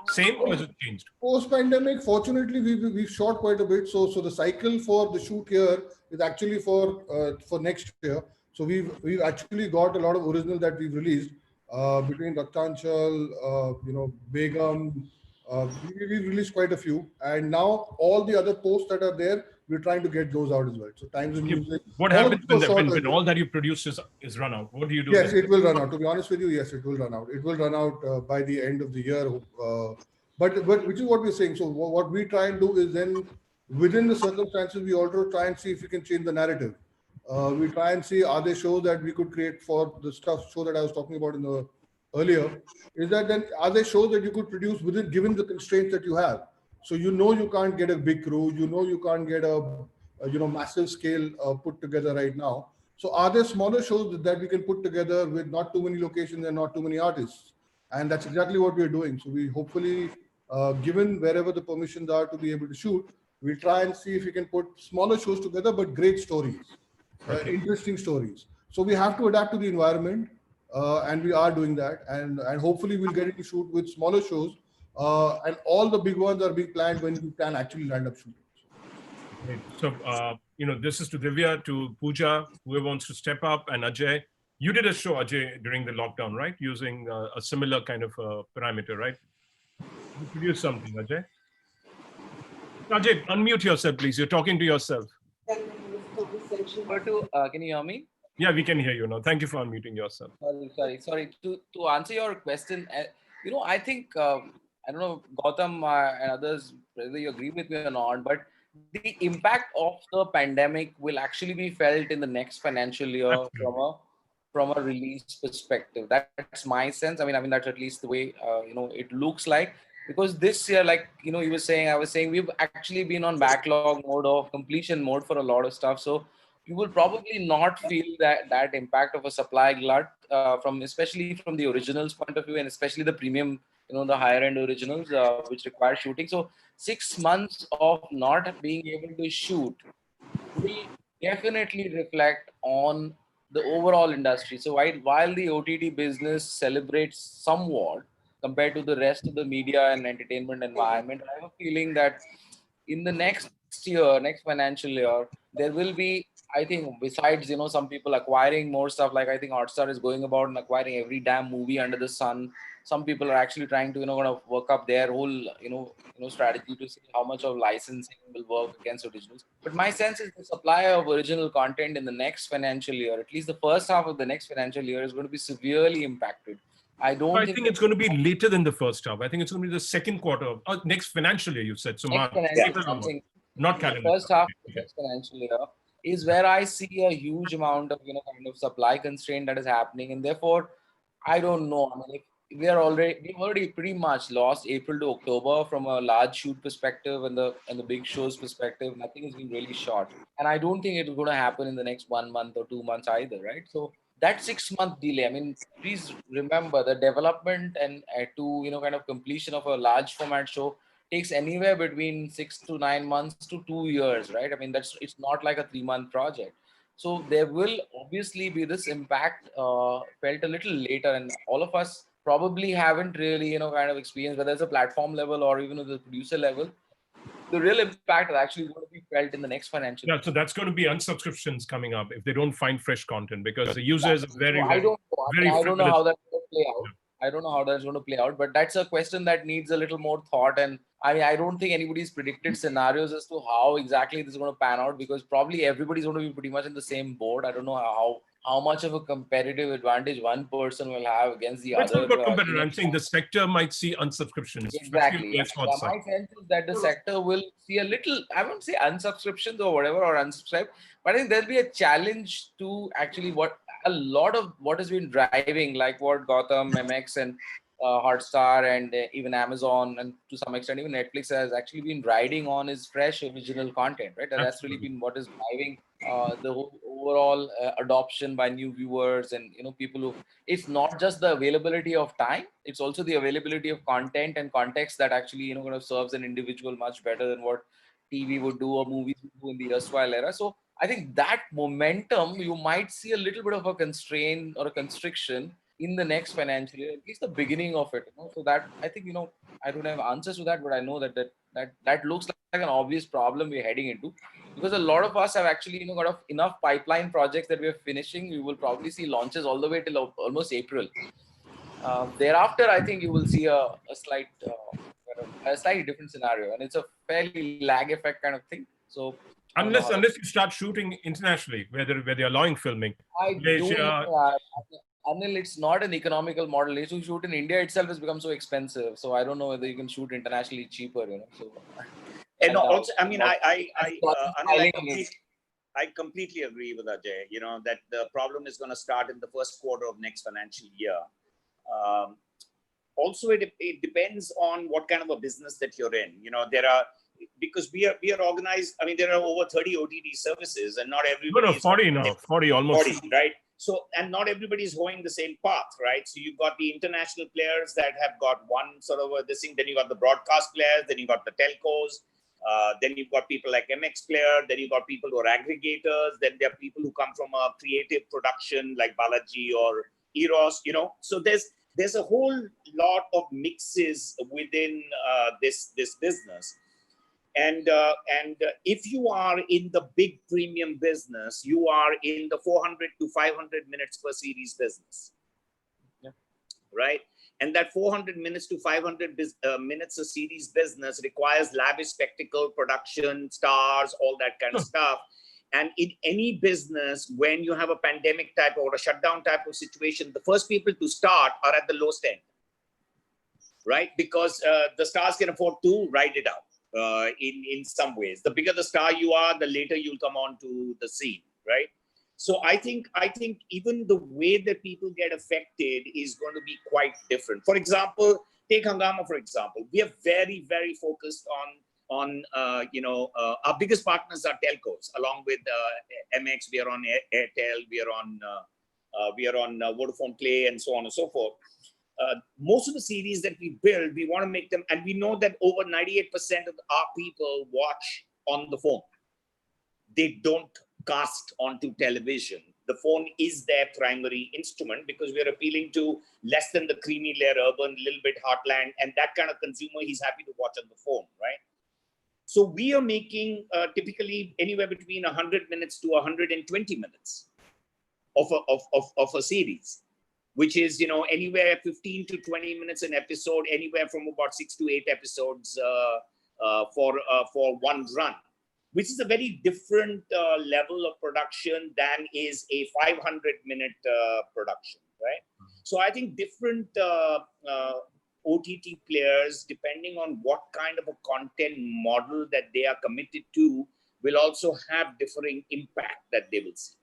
same or has it changed? Post-pandemic, fortunately, we've shot quite a bit. So the cycle for the shoot here is actually for next year. So we've actually got a lot of original that we've released between Raktanchal, Begum. We've released quite a few, and now all the other posts that are there, we're trying to get those out as well. So Times of Music. What happens when all that you produce is run out? What do you do? Yes, it will run out. To be honest with you, yes, it will run out. It will run out by the end of the year. But which is what we're saying. So what we try and do is then within the circumstances, we also try and see if we can change the narrative. We try and see, are there shows that we could create for the show that I was talking about in the earlier, is that then are there shows that you could produce within given the constraints that you have? So you can't get a big crew, you can't get a massive scale put together right now. So are there smaller shows that we can put together with not too many locations and not too many artists? And that's exactly what we're doing. So we hopefully, given wherever the permissions are to be able to shoot, we'll try and see if we can put smaller shows together, but great stories, interesting stories. So we have to adapt to the environment. And we are doing that, and hopefully we'll get it to shoot with smaller shows, and all the big ones are being planned when we can actually land up shooting. Great. So this is to Divya, to Pooja, whoever wants to step up, and Ajay. You did a show, Ajay, during the lockdown, right? Using a similar kind of parameter, right? You produced something, Ajay. Ajay, unmute yourself, please. You're talking to yourself. Can you hear me? Yeah, we can hear you now. Thank you for unmuting yourself. Sorry. To answer your question, I think, I don't know, Gautam and others, whether you agree with me or not, but the impact of the pandemic will actually be felt in the next financial year from a release perspective. That's my sense. I mean, that's at least the way, it looks like. Because this year, like, I was saying, we've actually been on backlog mode or completion mode for a lot of stuff. So you will probably not feel that impact of a supply glut especially from the originals point of view, and especially the premium, the higher end originals, which require shooting. So 6 months of not being able to shoot will definitely reflect on the overall industry. So while the OTT business celebrates somewhat compared to the rest of the media and entertainment environment, I have a feeling that in the next financial year, there will be, I think, besides, some people acquiring more stuff, like I think Hotstar is going about and acquiring every damn movie under the sun. Some people are actually trying to, kind of work up their whole, strategy to see how much of licensing will work against originals. But my sense is the supply of original content in the next financial year, at least the first half of the next financial year, is going to be severely impacted. I think it's going to be later than the first half. I think it's going to be the second quarter of next financial year, you said. So March, not calendar. The first half of the next financial year is where I see a huge amount of, kind of supply constraint that is happening. And therefore, I don't know. I mean, we've already pretty much lost April to October from a large shoot perspective and the big shows perspective. Nothing has been really shot. And I don't think it's going to happen in the next 1 month or 2 months either, right? So that 6-month delay, I mean, please remember the development and to, kind of completion of a large format show takes anywhere between 6 to 9 months to 2 years, right? I mean, it's not like a 3-month project. So there will obviously be this impact felt a little later, and all of us probably haven't really, kind of experienced, whether it's a platform level or even at the producer level. The real impact is actually going to be felt in the next financial year. So that's going to be unsubscriptions coming up if they don't find fresh content, because the users are very, I don't know how that's going to play out. I don't know how that's going to play out, but that's a question that needs a little more thought. And I don't think anybody's predicted scenarios as to how exactly this is going to pan out, because probably everybody's going to be pretty much in the same boat. I don't know how much of a competitive advantage one person will have against the other. It's not competitive. I'm saying the sector might see unsubscriptions. Exactly. My sense is that the sector will see a little, I won't say unsubscriptions or whatever, or unsubscribe, but I think there'll be a challenge to actually a lot of what has been driving, like what Gautam, MX, and Hotstar and even Amazon, and to some extent even Netflix has actually been riding on is fresh original content, right? And that's really been what is driving the whole overall adoption by new viewers and people who. It's not just the availability of time; it's also the availability of content and context that actually kind of serves an individual much better than what TV would do or movies would do in the erstwhile era. So I think that momentum, you might see a little bit of a constraint or a constriction in the next financial year, at least the beginning of it. So that I think I don't have answers to that, but I know that looks like an obvious problem we're heading into, because a lot of us have actually got enough pipeline projects that we're finishing. We will probably see launches all the way till almost April. Thereafter, I think you will see a slightly different scenario, and it's a fairly lag effect kind of thing. So unless you start shooting internationally, where they're allowing filming, Malaysia, Anil, it's not an economical model. To shoot in India itself has become so expensive. So I don't know whether you can shoot internationally cheaper. So. And also, I mean, Anil, I completely agree with Ajay. That the problem is going to start in the first quarter of next financial year. Also, it depends on what kind of a business that you're in. Because we are organized. I mean, there are over 30 OTT services, and not everybody. 40 now. 40 almost. 40, right? So, and not everybody is going the same path, right? So you've got the international players that have got one sort of this thing. Then you got the broadcast players. Then you got the telcos. Then you've got people like MX Player. Then you've got people who are aggregators. Then there are people who come from a creative production like Balaji or Eros. So there's a whole lot of mixes within this business. And if you are in the big premium business, you are in the 400 to 500 minutes per series business, right? And that 400 minutes to 500 minutes a series business requires lavish spectacle, production, stars, all that kind of stuff. And in any business, when you have a pandemic type or a shutdown type of situation, the first people to start are at the lowest end, right? Because the stars can afford to ride it out. In some ways, the bigger the star you are, the later you'll come on to the scene, right? So I think even the way that people get affected is going to be quite different. For example, take Hangama, for example. We are very, very focused on our biggest partners are telcos, along with MX. We are on Airtel. We are on Vodafone Play, and so on and so forth. Most of the series that we build, we want to make them, and we know that over 98% of our people watch on the phone. They don't cast onto television. The phone is their primary instrument because we are appealing to less than the creamy layer urban, little bit heartland, and that kind of consumer, he's happy to watch on the phone, right? So we are making typically anywhere between 100 minutes to 120 minutes of a series, which is, anywhere 15 to 20 minutes an episode, anywhere from about 6 to 8 episodes for one run, which is a very different level of production than is a 500-minute production, right? So I think different OTT players, depending on what kind of a content model that they are committed to, will also have differing impact that they will see.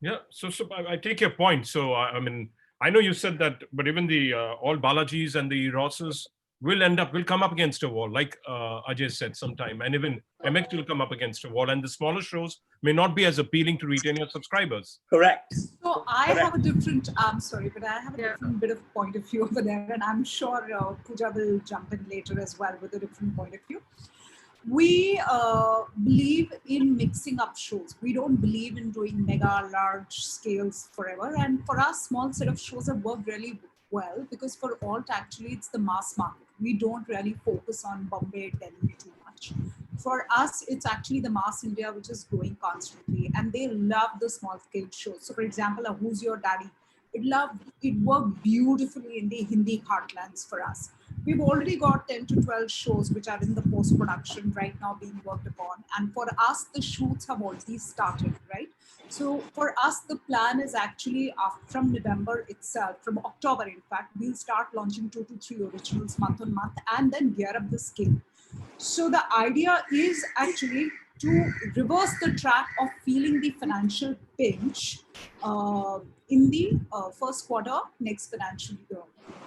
Yeah, so I take your point. So I mean, I know you said that, but even the all Balajis and the Rosses will come up against a wall, like Ajay said sometime, and even MX will come up against a wall, and the smaller shows may not be as appealing to retain your subscribers. Correct. So I have a different, I'm sorry, but I have a different bit of point of view over there, and I'm sure Pooja will jump in later as well with a different point of view. We believe in mixing up shows. We don't believe in doing mega large scales forever. And for us, small set of shows have worked really well because for alt, actually, it's the mass market. We don't really focus on Bombay, Delhi too much. For us, it's actually the mass India, which is growing constantly. And they love the small scale shows. So for example, Who's Your Daddy? It worked beautifully in the Hindi heartlands for us. We've already got 10 to 12 shows which are in the post-production right now being worked upon. And for us, the shoots have already started, right? So for us, the plan is actually from November itself, from October, in fact, we'll start launching 2 to 3 originals month on month and then gear up the scale. So the idea is actually to reverse the track of feeling the financial pinch in the first quarter next financial year.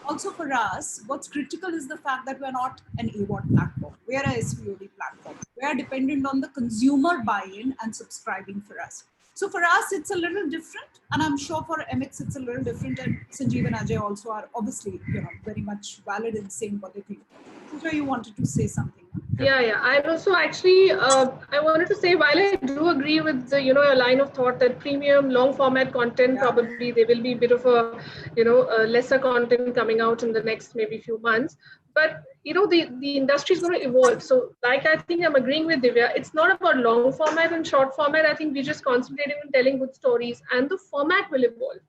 Also for us, what's critical is the fact that we're not an AWOD platform. We're a SVOD platform. We're dependent on the consumer buy-in and subscribing for us. So for us, it's a little different. And I'm sure for MX, it's a little different. And Sanjeev and Ajay also are obviously, very much valid in saying what they think. Suja, you wanted to say something. Yeah. I also actually, I wanted to say, while I do agree with the, a line of thought that premium long format content, probably there will be a bit of a, lesser content coming out in the next maybe few months. But, the industry is going to evolve. So like, I think I'm agreeing with Divya, it's not about long format and short format. I think we're just concentrating on telling good stories and the format will evolve.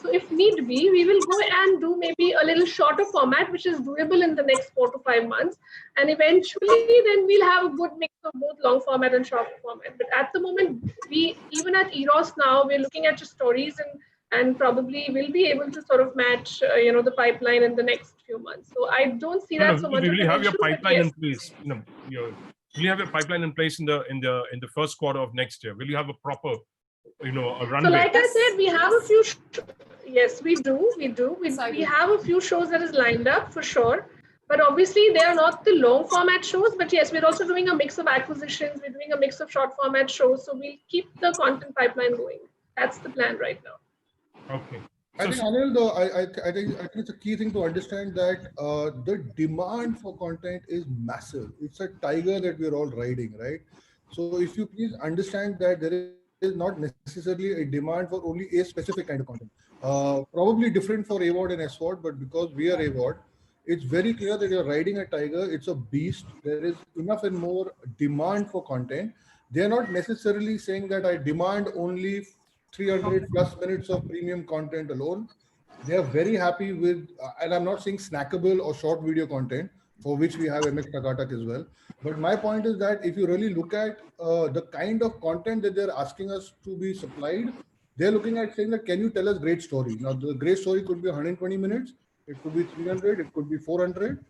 So if need be, we will go and do maybe a little shorter format, which is doable in the next 4 to 5 months. And eventually then we'll have a good mix of both long format and short format. But at the moment, even at Eros now, we're looking at just stories and probably will be able to sort of match, the pipeline in the next few months. So I don't see that so much. Will you have your potential, but pipeline yes. in place? Will you have your pipeline in place in the first quarter of next year? Will you have a proper, a runway? So like I said, we have a few. Yes, we do. We have a few shows that is lined up for sure. But obviously, they are not the long format shows. But yes, we're also doing a mix of acquisitions. We're doing a mix of short format shows. So we'll keep the content pipeline going. That's the plan right now. Okay. I think, Anil, though, I think it's a key thing to understand that the demand for content is massive. It's a tiger that we're all riding, right? So if you please understand that there is not necessarily a demand for only a specific kind of content. Probably different for AWOD and SWOD, but because we are AWOD, it's very clear that you're riding a tiger. It's a beast. There is enough and more demand for content. They're not necessarily saying that I demand only 300 plus minutes of premium content alone. They are very happy with, and I'm not saying snackable or short video content, for which we have MX Takatak as well. But my point is that if you really look at the kind of content that they're asking us to be supplied, they're looking at saying that, can you tell us great story? Now, the great story could be 120 minutes. It could be 300. It could be 400.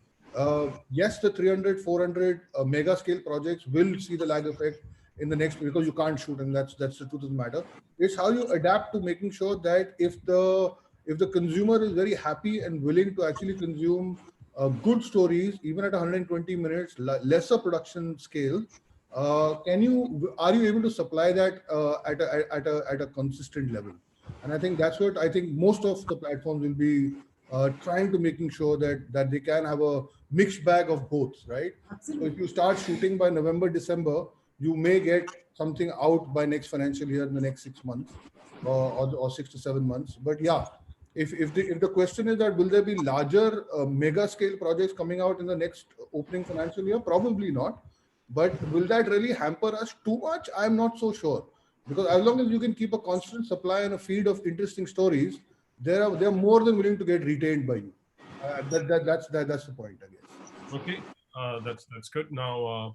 Yes, the 300, 400 mega scale projects will see the lag effect in the next, because you can't shoot, and that's the truth of the matter. It's how you adapt to making sure that if the consumer is very happy and willing to actually consume good stories, even at 120 minutes, lesser production scale, are you able to supply that at a consistent level? And I think that's what I think most of the platforms will be trying to making sure that they can have a mixed bag of both, right? Absolutely. So if you start shooting by November, December, you may get something out by next financial year in the next 6 months or 6 to 7 months. But yeah, if the question is that will there be larger mega scale projects coming out in the next opening financial year? Probably not. But will that really hamper us too much? I'm not so sure. Because as long as you can keep a constant supply and a feed of interesting stories, they're more than willing to get retained by you. That's the point, I guess. Okay, that's good. Now,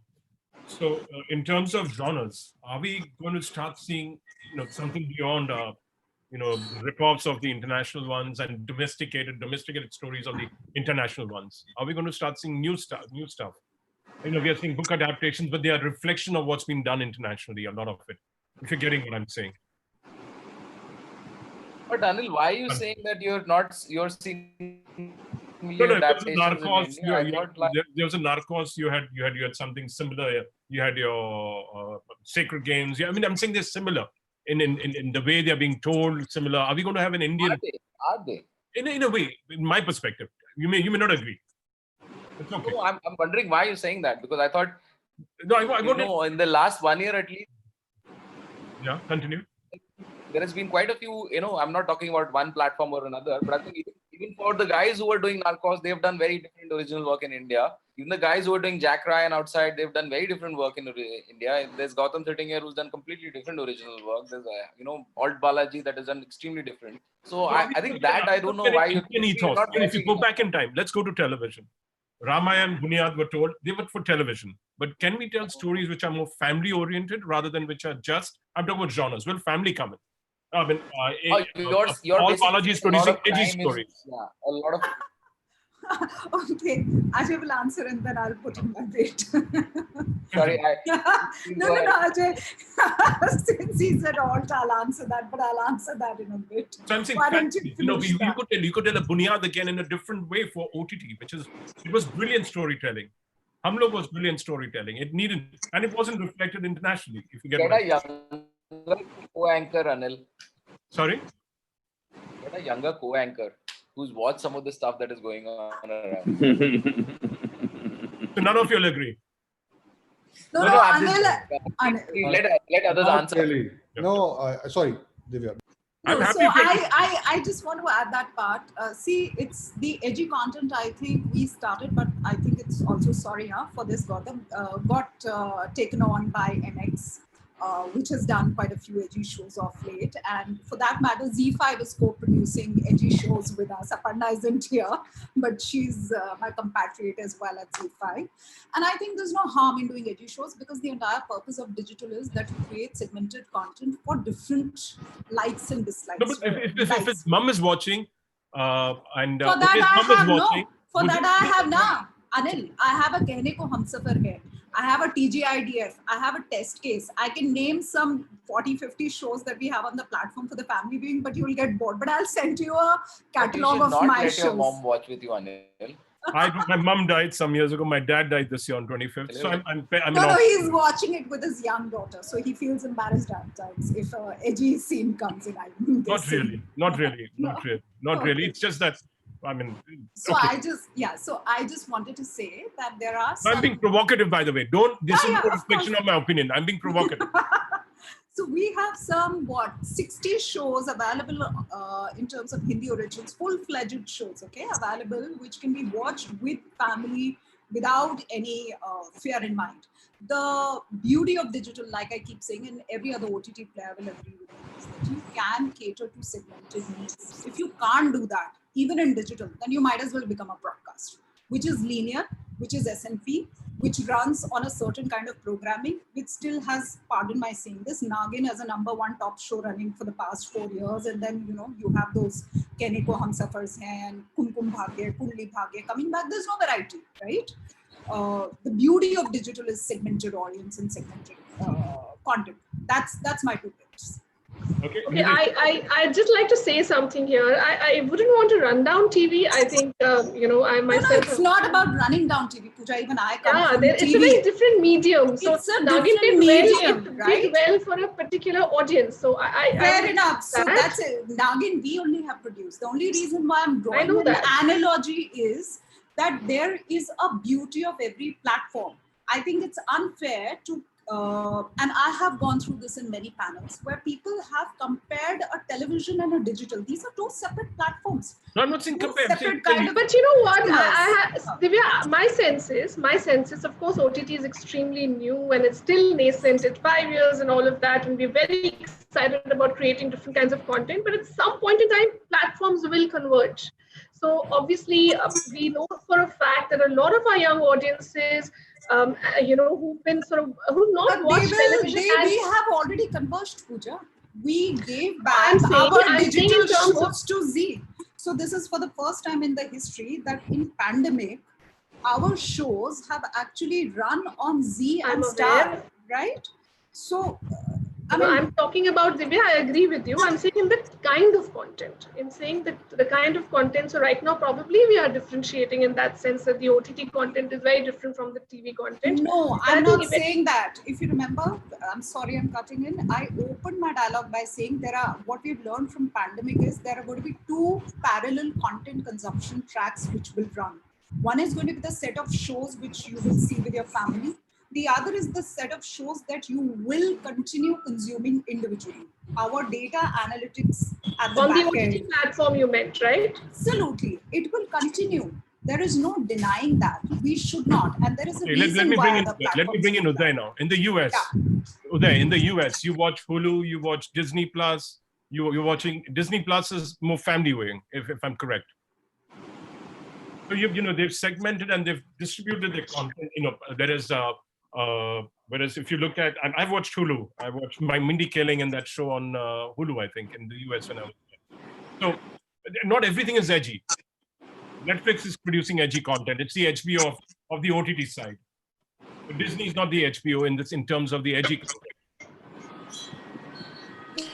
so in terms of genres, are we going to start seeing something beyond rip-offs of the international ones and domesticated stories of the international ones? Are we going to start seeing new stuff? We are seeing book adaptations, but they are a reflection of what's been done internationally, a lot of it, if you're getting what I'm saying. But Anil, why are you saying that you're seeing No, adaptations Narcos, in India? there was a Narcos, you had something similar. You had your Sacred Games. Yeah, I mean, I'm saying they're similar in the way they're being told, similar. Are we going to have an Indian? Are they? In a way, in my perspective. You may not agree. It's okay. No, I'm wondering why you're saying that, because I thought in the last 1 year at least. Yeah, continue. There has been quite a few, I'm not talking about one platform or another, but I think even for the guys who are doing Narcos, they've done very different original work in India. Even the guys who are doing Jack Ryan outside, they've done very different work in India. There's Gautam sitting here who's done completely different original work. There's, Alt Balaji that has done extremely different. So I think that I don't know why you're not. If you go back in time, let's go to television. Ramayana and Bunyad were told, they were for television. But can we tell stories which are more family oriented rather than which are just, I'm talking about genres. Will family come in? I mean, your All Balaji is producing edgy stories. A lot of Okay, Ajay will answer and then I'll put in my bait. Sorry, No, Ajay. Since he said alt, I'll answer that, but I'll answer that in a bit. So I'm saying, Why don't you finish you that? could tell a Bunyad again in a different way for OTT, it was brilliant storytelling. Hum Log was brilliant storytelling. It needed, and it wasn't reflected internationally. If you get get what a younger co-anchor, Anil. Sorry? Get a younger co-anchor who's watched some of the stuff that is going on around. So none of you will agree. No, Anil, Anil. let others Not answer. really. No, sorry, Divya. I'm No, happy so if you- I just want to add that part. See, it's the edgy content. I think we started, but I think it's also for this Gautam got taken on by MX, which has done quite a few edgy shows of late. And for that matter, Z5 is co-producing edgy shows with us. Aparna isn't here, but she's my compatriot as well at Z5. And I think there's no harm in doing edgy shows because the entire purpose of digital is that you create segmented content for different likes and dislikes. No, but if his mum is watching, and for that his I mum is have watching, no. For would that you- I have na. Anil, I have a Kehne Ko Humsafar hai. I have a TGIDF. I have a test case. I can name some 40, 50 shows that we have on the platform for the family viewing, but you will get bored. But I'll send you a catalog of not my let shows. your mom watch with you, Anil. My mum died some years ago. My dad died this year on 25th. So I'm No, he's watching it with his young daughter, so he feels embarrassed at times if a edgy scene comes in. Not really. It's just that, I mean. So okay. I just wanted to say that there are I'm being provocative, by the way. This is no reflection of my opinion. I'm being provocative. So we have some 60 shows available in terms of Hindi originals, full-fledged shows, okay, available, which can be watched with family without any fear in mind. The beauty of digital, like I keep saying, and every other OTT player will agree with me, is that you can cater to segmented needs. If you can't do that, even in digital, then you might as well become a broadcaster, which is linear, which is SNP, which runs on a certain kind of programming, which still has, pardon my saying this, Nagin as a #1 top show running for the past 4 years. And then, you have those Kehne Ko Humsafars and Kumkum Bhagya, Kundli Bhagya coming back. There's no variety, right? The beauty of digital is segmented audience and segmented content. That's my 2 bits. Okay. I'd just like to say something here. I wouldn't want to run down TV. I think, I myself... No, it's not about running down TV, Pooja. Even I come from TV. It's a very different medium. So it's a different medium, right? Did well for a particular audience. So Fair enough. So that's it. Nagin, we only have produced. The only reason why I'm drawing an analogy is that there is a beauty of every platform. I think it's unfair to and I have gone through this in many panels where people have compared a television and a digital. These are 2 separate platforms. No, I'm not saying compare. But you know what? Divya, my sense is, of course, OTT is extremely new and it's still nascent. It's 5 years and all of that. And we're very excited about creating different kinds of content. But at some point in time, platforms will converge. So obviously, we know for a fact that a lot of our young audiences, who've been who've not watched television. We have already converged, Pooja. We gave back our digital shows to Z. So this is for the first time in the history that in pandemic, our shows have actually run on Z and Star, right? So, I'm talking about, Divya, I agree with you. I'm saying in the kind of content. In saying that the kind of content, so right now probably we are differentiating in that sense that the OTT content is very different from the TV content. No, I'm not saying that. If you remember, I'm sorry I'm cutting in. I opened my dialogue by saying what we've learned from pandemic is there are going to be 2 parallel content consumption tracks which will run. One is going to be the set of shows which you will see with your family. The other is the set of shows that you will continue consuming individually. Our data analytics at the back end. On the OTT platform you meant, right? Absolutely. It will continue. There is no denying that. We should not. And there is a reason why the platforms Let me bring in Uday now. In the US, Uday, in the US, you watch Hulu, you watch Disney Plus, you're watching Disney Plus is more family viewing, if I'm correct. So they've segmented and they've distributed their content. There is whereas if you look at, I've watched Hulu. I watched my Mindy Kaling and that show on Hulu, I think, in the US when I was there. So not everything is edgy. Netflix is producing edgy content. It's the HBO of the OTT side. But Disney is not the HBO in terms of the edgy content.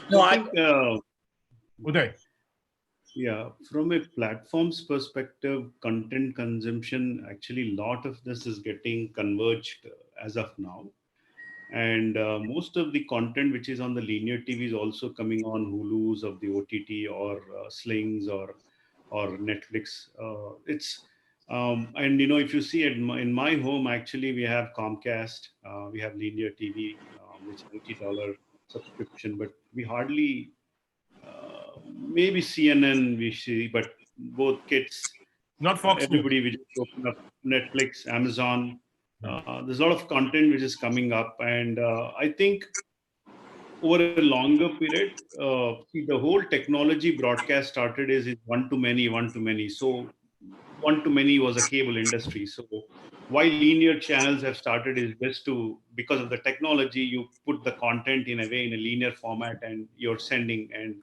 No, I think, Uday. yeah, from a platform's perspective, content consumption, actually, a lot of this is getting converged as of now. And most of the content which is on the linear TV is also coming on Hulu's of the OTT or Slings or Netflix. It's and if you see it in my home, actually we have Comcast, we have linear TV, which $80 subscription, but we hardly maybe CNN we see, but both kids, Not Fox News. everybody, we just open up Netflix, Amazon. There's a lot of content which is coming up, and I think over a longer period, see, the whole technology broadcast started is one to many, one to many. So one to many was a cable industry. So why linear channels have started is just to, because of the technology, you put the content in a way in a linear format and you're sending, and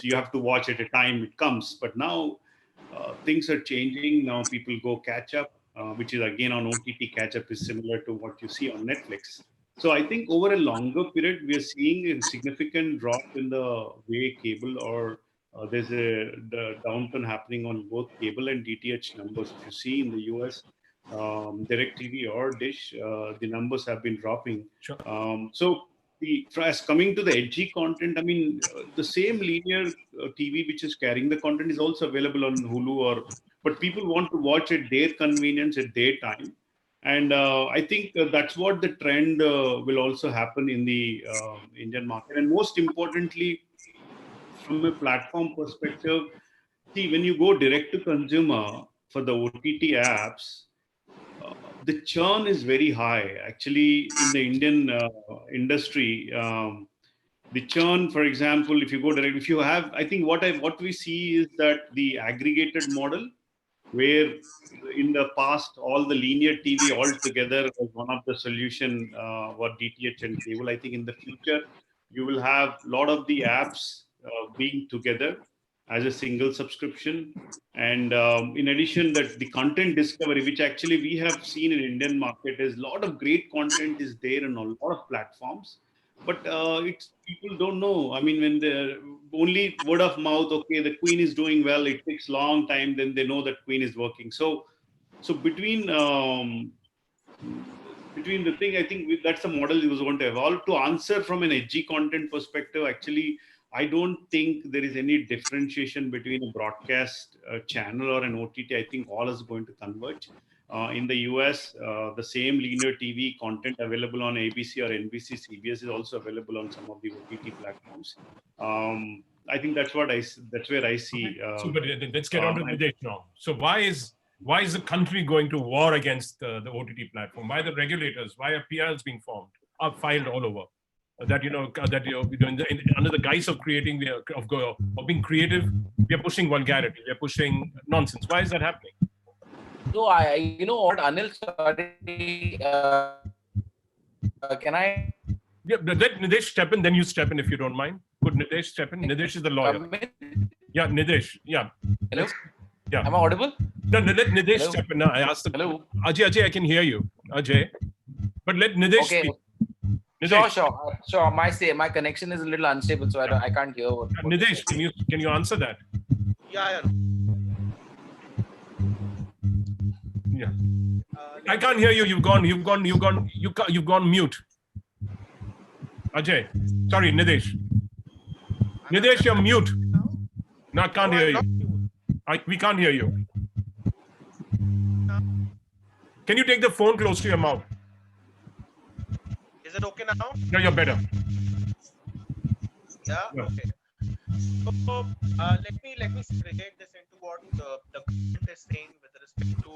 you have to watch at a time it comes. But now things are changing. Now people go catch up, which is again on OTT. Catch up is similar to what you see on Netflix. So I think over a longer period, we are seeing a significant drop in the way cable or there's the downturn happening on both cable and DTH numbers. If you see in the US, DirecTV or Dish, the numbers have been dropping. Sure. So as coming to the edgy content, I mean, the same linear TV which is carrying the content is also available on Hulu but people want to watch at their convenience at their time. And I think that's what the trend will also happen in the Indian market. And most importantly, from a platform perspective, see, when you go direct to consumer for the OTT apps, the churn is very high. Actually, in the Indian industry, the churn, for example, if you go direct, if you have, I think what we see is that the aggregated model, where in the past all the linear TV altogether was one of the solution for DTH and cable. I think in the future you will have a lot of the apps being together as a single subscription. And in addition, that the content discovery, which actually we have seen in Indian market, is a lot of great content is there on a lot of platforms. But it's people don't know. I mean, when the only word of mouth, okay, the Queen is doing well. It takes long time, then they know that Queen is working. So between the thing, I think that's the model we was going to evolve. To answer from an edgy content perspective, actually, I don't think there is any differentiation between a broadcast channel or an OTT. I think all is going to converge. In the US, the same linear TV content available on ABC or NBC, CBS is also available on some of the OTT platforms. I think that's where I see. So, but let's get on to Nidesh now. So why is the country going to war against the OTT platform? Why the regulators? Why are PRs being filed all over? That under the guise of creating of being creative, we are pushing vulgarity, we are pushing nonsense. Why is that happening? So what, Anil, sorry, can I? Yeah, let Nidesh step in, then you step in if you don't mind. Could Nidesh step in? Nidesh is the lawyer. Yeah, Nidesh. Yeah. Hello. Yeah. Am I audible? No, let Nidesh Hello? step in. No, I asked the. Hello. Ajay, I can hear you. Ajay, but let Nidesh speak. Nidesh. Sure. My connection is a little unstable, so I can't hear what Nidesh, can you answer that? Yeah. Yeah. I can't hear you. You've gone mute. Ajay. Sorry, Nidesh. Nidesh, you're mute. No, I can't hear you. We can't hear you. Can you take the phone close to your mouth? Is it okay now? No, you're better. Yeah. Okay. So let me segregate this into what the government is saying with respect to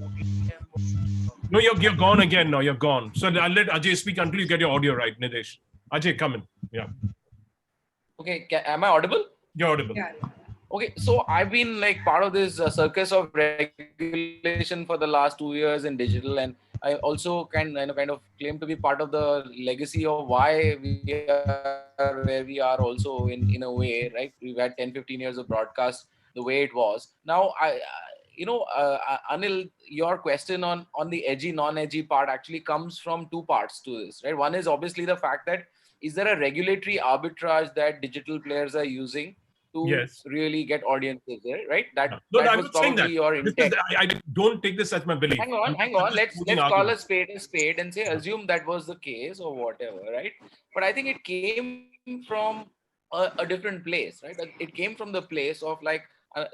OTT and No, you're gone again now. You're gone. So I'll let Ajay speak until you get your audio right, Nidesh. Ajay, come in. Yeah. Okay, am I audible? You're audible. Yeah. Okay, so I've been like part of this circus of regulation for the last 2 years in digital, and I also kind of claim to be part of the legacy of why we are where we are also in a way, right? We've had 10-15 years of broadcast. the way it was. Now, Anil, your question on the edgy, non-edgy part actually comes from two parts to this, right? One is obviously the fact that is there a regulatory arbitrage that digital players are using to really get audiences there, right? That was probably your intent. I don't take this as my belief. Hang on. Let's call a spade and say assume that was the case or whatever, right? But I think it came from a different place, right? It came from the place of like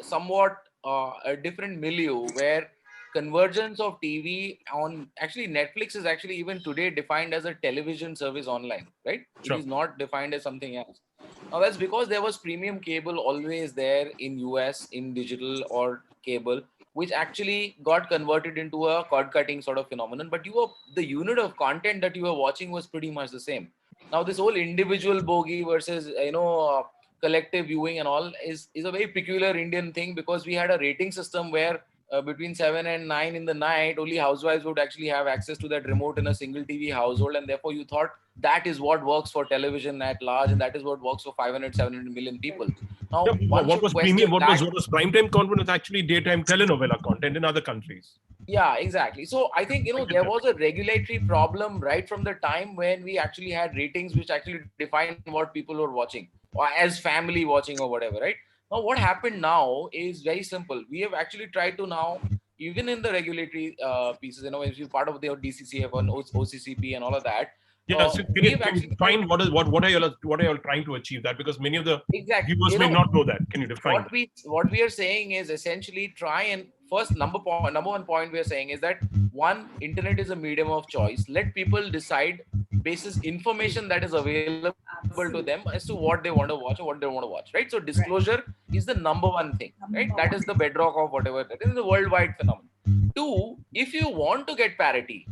somewhat a different milieu where convergence of TV on actually Netflix is actually even today defined as a television service online, right? It is not defined as something else. Now that's because there was premium cable always there in US in digital or cable, which actually got converted into a cord cutting sort of phenomenon. But the unit of content that you were watching was pretty much the same. Now this whole individual bogey versus collective viewing and all is a very peculiar Indian thing, because we had a rating system where between 7 and 9 in the night, only housewives would actually have access to that remote in a single TV household. And therefore you thought that is what works for television at large. And that is what works for 500, 700 million people. Now, what was primetime content was actually daytime telenovela content in other countries. Yeah, exactly. So I think, there was a regulatory problem right from the time when we actually had ratings, which actually defined what people were watching or as family watching or whatever, right? Now, what happened now is very simple. We have actually tried to now, even in the regulatory pieces, if you're part of the DCCF and OCCP and all of that. Yeah, so can you define what are you all trying to achieve that? Because many of the viewers may not know that. Can you define what we are saying is essentially try and first number one point we are saying is that one, internet is a medium of choice. Let people decide basis information that is available to them as to what they want to watch or what they want to watch, right? So disclosure is the number one thing, right? That is the bedrock of whatever that is a worldwide phenomenon. Two, if you want to get parity,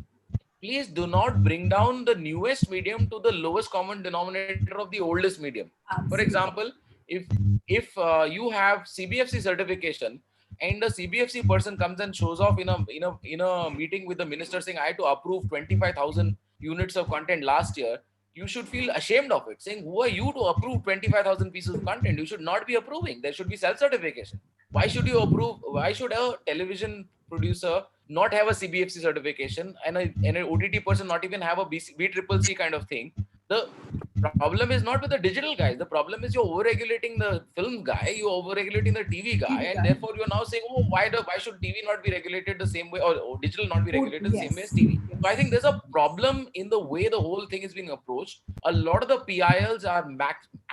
please do not bring down the newest medium to the lowest common denominator of the oldest medium. For example, if you have CBFC certification and the CBFC person comes and shows off in a meeting with the minister saying I had to approve 25,000 units of content last year, you should feel ashamed of it, saying who are you to approve 25,000 pieces of content? You should not be approving. There should be self-certification. Why should you approve? Why should a television producer not have a CBFC certification and an OTT person not even have a BCCC kind of thing? The problem is not with the digital guys. The problem is you're over-regulating the film guy, you're over-regulating the TV guy, and therefore you're now saying, oh, why should TV not be regulated the same way, or digital not be regulated the same way as TV? So I think there's a problem in the way the whole thing is being approached. A lot of the PILs are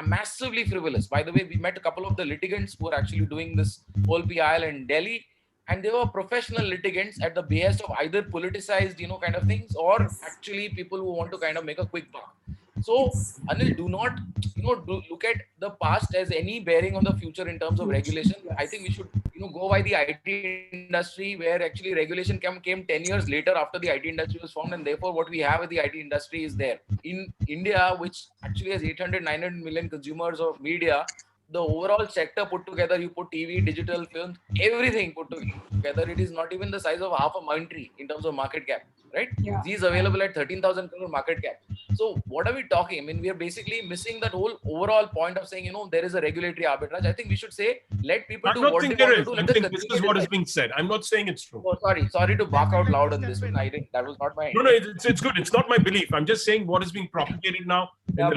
massively frivolous. By the way, we met a couple of the litigants who are actually doing this whole PIL in Delhi. And they were professional litigants at the behest of either politicized, kind of things, or actually people who want to kind of make a quick buck. So, Anil, do not, look at the past as any bearing on the future in terms of regulation. I think we should, go by the IT industry, where actually regulation came 10 years later after the IT industry was formed. And therefore, what we have with the IT industry is there. In India, which actually has 800, 900 million consumers of media, the overall sector put together, you put TV, digital, films, everything put together, it is not even the size of half a Mount Tree in terms of market cap, right? Yeah. These available at 13,000 crore market cap. So what are we talking? I mean, we are basically missing that whole overall point of saying, there is a regulatory arbitrage. I think we should say, let people do what they want to do. I think this is what is being said. I'm not saying it's true. Oh, sorry to bark out loud on this one. That was not my. No, it's good. It's not my belief. I'm just saying what is being propagated now in the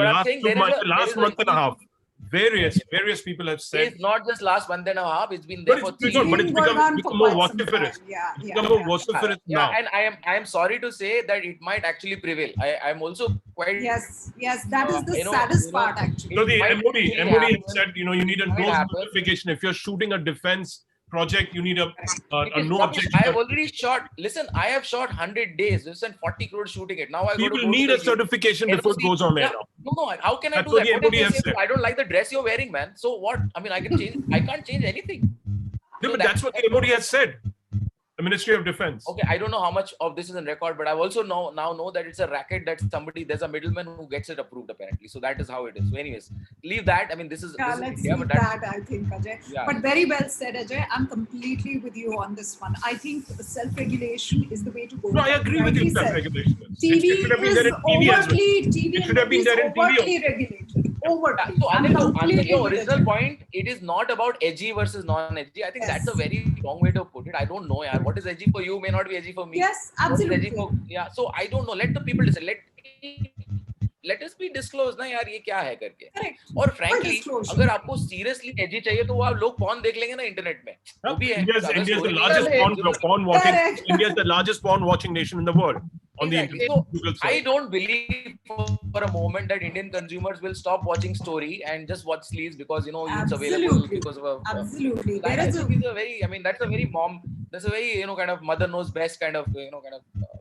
last month and a half. Various people have said it's not just last month and a half. It's been there for 3 years. But it's become more vociferous. More vociferous now. And I am sorry to say that it might actually prevail. I'm also quite yes. That is the saddest part actually. So the MOD said you need a no notification if you're shooting a defense project. You need a no objection. I have already shot. Listen, I have shot 100 days. Listen, 40 crores shooting it. Now people need a certification before it goes on air. No. How can I do that? I don't like the dress you're wearing, man. So what? I mean, I can't change anything. No, but that's what the MOD has said. The Ministry of Defense. Okay, I don't know how much of this is in record, but I also now know that it's a racket that there's a middleman who gets it approved apparently. So that is how it is. So anyways, leave that. I mean, let's leave that, I think, Ajay. Yeah. But very well said, Ajay. I'm completely with you on this one. I think self-regulation is the way to go. No, I agree with you. Self-regulation. TV is overtly regulated. overplayed. So I'm Anil, to answer completely your with original Ajay. point, it is not about edgy versus non-edgy. I think that's a Yes. very wrong way to put it. I don't know, yaar. What is edgy for you may not be edgy for me. Yes, What is edgy absolutely. for, yeah. So I don't know. Let the people decide. Let us be disclosed ना यार ये क्या है करके. Correct. और Full frankly, disclosure. अगर आपको seriously edgy चाहिए तो वो आप लोग porn देख लेंगे ना इंटरनेट में. वो भी है. India's अगर the story largest नहीं है, porn watching. Correct. India's the largest porn watching nation in the world on the Exactly. internet. So Google I search. don't believe for a moment that Indian consumers will stop watching story and just watch sleaze because it's available Absolutely. because of a. Absolutely. That There I is think is a very. I mean, that's a very that's a very kind of mother knows best kind of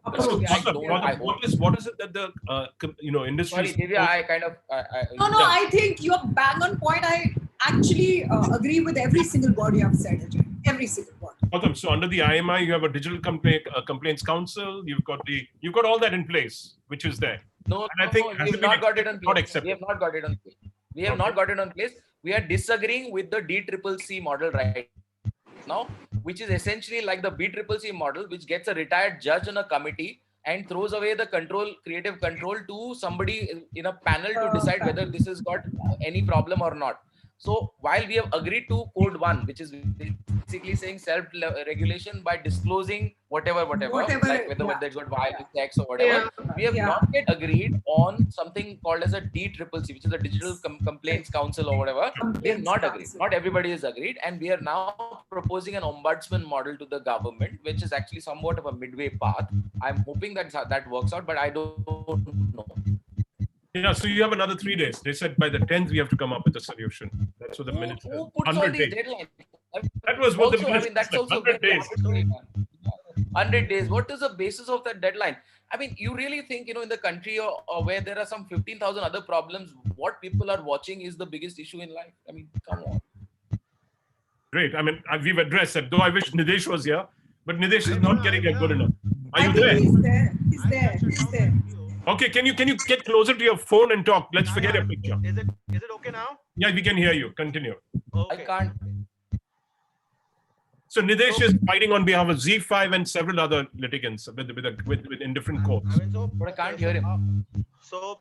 Approach. I don't. I hope. What is it that the industry? Sorry, Divya, I kind of. No, I think you're bang on point. I actually agree with every single word you have said, Ajay. Every single word. Awesome. So under the IMI, you have a digital complaints council. You've got all that in place, which is there. No, And I think no, has we it have been not got it on not place. accepted? We have not got it on place. We have not got it on place. We are disagreeing with the DCCC model right now, which is essentially like the BCCC model, which gets a retired judge on a committee and throws away the creative control to somebody in a panel to decide whether this has got any problem or not. So while we have agreed to code 1, which is basically saying self-regulation by disclosing whatever, like whether it's got violent sex or whatever, we have not yet agreed on something called as a DCCC, which is a Digital Complaints We have not agreed. Not everybody is agreed, and we are now proposing an ombudsman model to the government, which is actually somewhat of a midway path. I'm hoping that works out, but I don't know. Yeah, so you have another 3 days. They said by the 10th we have to come up with a solution. That's what the minutes said. Who puts all 100 these days. deadlines? That was what the Also, I minutes mean, that's said. also 100 very days. arbitrary, man. 100 days. What is the basis of that deadline? I mean, you really think, in the country or where there are some 15,000 other problems, what people are watching is the biggest issue in life? I mean, come on. Great. I mean, we've addressed that. Though I wish Nidesh was here, but Nidesh is not getting it good enough. Are you there? He's there. He's there. Okay, can you get closer to your phone and talk? Let's forget your picture. Is it okay now? Yeah, we can hear you. Continue. Okay. I can't. So Nidesh is fighting on behalf of Z5 and several other litigants in different courts. But I can't hear him. So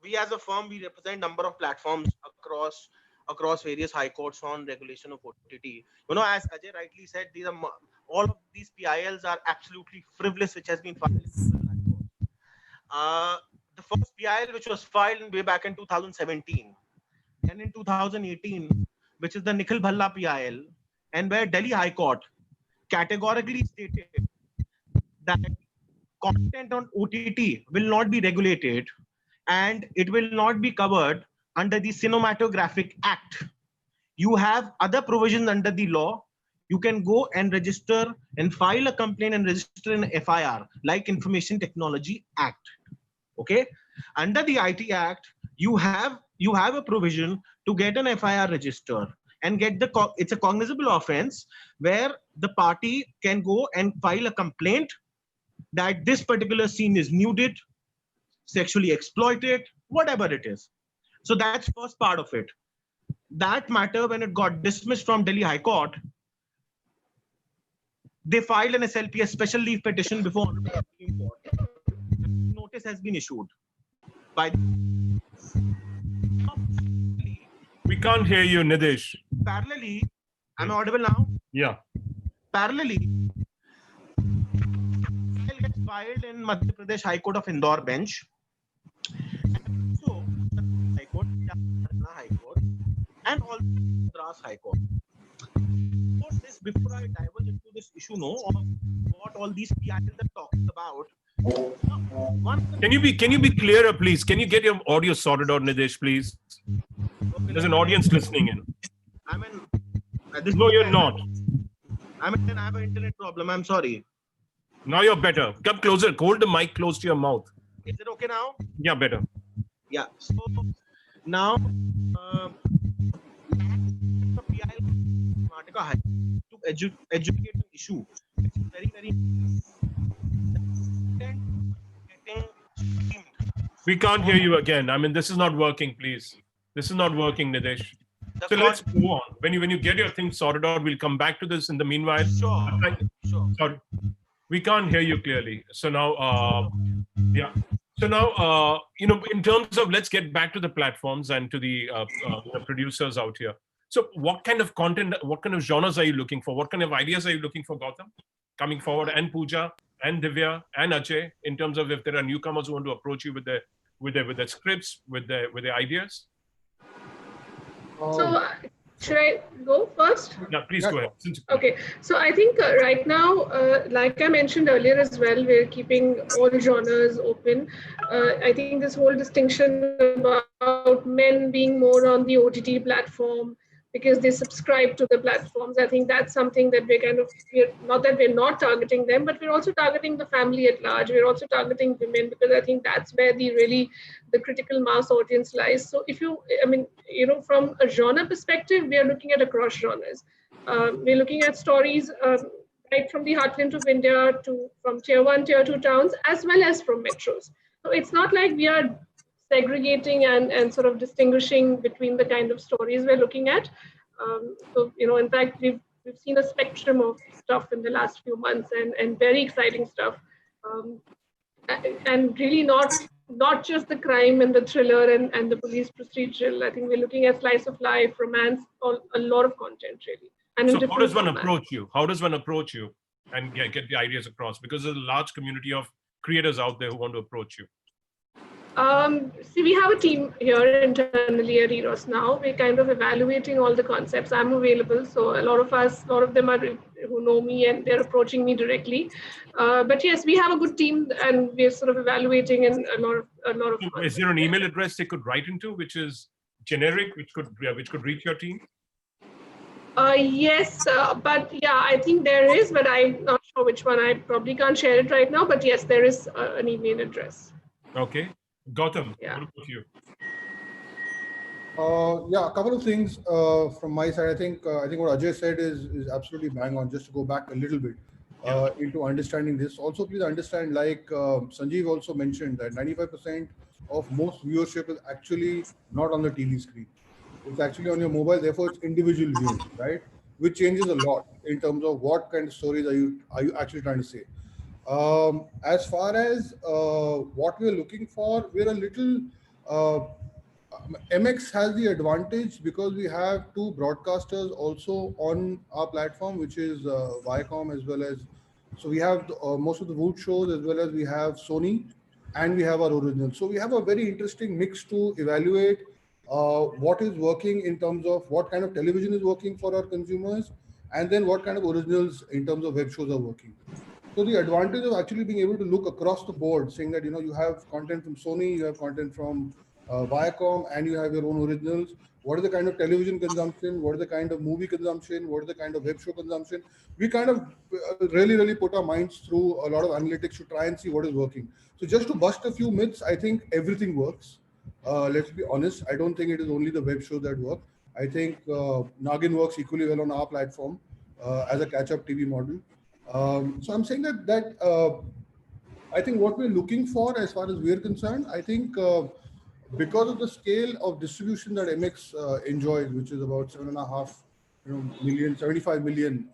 we as a firm, we represent number of platforms across various high courts on regulation of OTT. As Ajay rightly said, all of these PILs are absolutely frivolous, which has been filed. The first PIL, which was filed way back in 2017, and in 2018, which is the Nikhil Bhalla PIL, and where Delhi High Court categorically stated that content on OTT will not be regulated and it will not be covered under the Cinematographic Act. You have other provisions under the law. You can go and register and file a complaint and register an FIR, like Information Technology Act. Okay, under the IT Act, you have a provision to get an FIR registered and get it's a cognizable offense where the party can go and file a complaint that this particular scene is nuded, sexually exploited, whatever it is. So that's first part of it. That matter, when it got dismissed from Delhi High Court, they filed an SLP, a special leave petition, before the Supreme Court. Notice has been issued by. We can't hear you, Nidesh. Parallelly, am I audible now? Yeah. Parallelly, file gets filed in Madhya Pradesh High Court of Indore bench. So, High Court, High Court, and also Madras High Court. Before I diverge into this issue, of what all these PILs are talking about. Can you be clearer, please? Can you get your audio sorted out, Nidesh, please? Okay, there's an audience listening in. No, you're not. I have an internet problem. I'm sorry. Now you're better. Come closer. Hold the mic close to your mouth. Is it okay now? Yeah, better. Yeah. So now, the PIL to educate an issue, which is very, very We can't hear you again. I mean, this is not working, please. This is not working, Nidesh. So let's move on. When you get your things sorted out, we'll come back to this in the meanwhile. Sure. Sorry. We can't hear you clearly. So now, yeah. So now, in terms of, let's get back to the platforms and to the producers out here. So what kind of content, what kind of genres are you looking for? What kind of ideas are you looking for, Gautam, coming forward, and Pooja and Divya and Ajay, in terms of if there are newcomers who want to approach you with their scripts, with their ideas? So should I go first? Yeah, please go ahead. Okay, so I think right now, like I mentioned earlier as well, we're keeping all genres open. I think this whole distinction about men being more on the OTT platform because they subscribe to the platforms, I think that's something that we're not that we're not targeting them, but we're also targeting the family at large. We're also targeting women because I think that's where the critical mass audience lies. So from a genre perspective, we are looking at across genres. We're looking at stories right from the heartland of India to from tier 1, tier 2 towns, as well as from metros. So it's not like we are segregating and sort of distinguishing between the kind of stories we're looking at. In fact, we've seen a spectrum of stuff in the last few months and very exciting stuff. And really not just the crime and the thriller and the police procedural. I think we're looking at slice of life, romance, a lot of content really. And so how does one approach you? How does one approach you and get the ideas across? Because there's a large community of creators out there who want to approach you. See, we have a team here internally at Eros now. We're kind of evaluating all the concepts. I'm available, so a lot of them are who know me and they're approaching me directly. But yes, we have a good team and we're sort of evaluating and a lot of. So is there an email address they could write into, which is generic, which could reach your team? Yes, but yeah, I think there is, but I'm not sure which one. I probably can't share it right now. But yes, there is an email address. Okay. Gautam, yeah. What about you? A couple of things from my side. I think what Ajay said is absolutely bang on. Just to go back a little bit into understanding this. Also, please understand, like Sanjeev also mentioned, that 95% of most viewership is actually not on the TV screen. It's actually on your mobile. Therefore, it's individual viewing, right? Which changes a lot in terms of what kind of stories are you actually trying to say. As far as what we're looking for, we're a little. MX has the advantage because we have two broadcasters also on our platform, which is Viacom as well as. So we have most of the Woot shows as well as we have Sony, and we have our original. So we have a very interesting mix to evaluate what is working in terms of what kind of television is working for our consumers, and then what kind of originals in terms of web shows are working. So the advantage of actually being able to look across the board, saying that, you have content from Sony, you have content from Viacom, and you have your own originals. What is the kind of television consumption? What is the kind of movie consumption? What is the kind of web show consumption? We kind of really put our minds through a lot of analytics to try and see what is working. So just to bust a few myths, I think everything works. Let's be honest. I don't think it is only the web shows that work. I think Nagin works equally well on our platform as a catch-up TV model. So I'm saying that I think what we're looking for as far as we're concerned, I think because of the scale of distribution that MX enjoys, which is about 75 million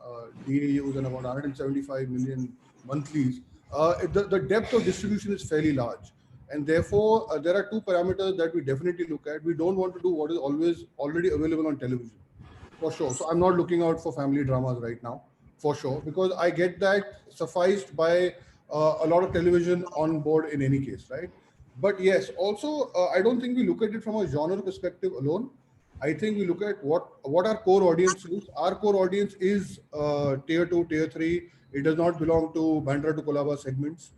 DAUs and about 175 million monthlies, the depth of distribution is fairly large. And therefore, there are two parameters that we definitely look at. We don't want to do what is always already available on television, for sure. So I'm not looking out for family dramas right now, for sure, because I get that sufficed by a lot of television on board in any case, right? But yes, also, I don't think we look at it from a genre perspective alone. I think we look at what our core audience is. Our core audience is tier 2, tier 3. It does not belong to Bandra to Colaba segments.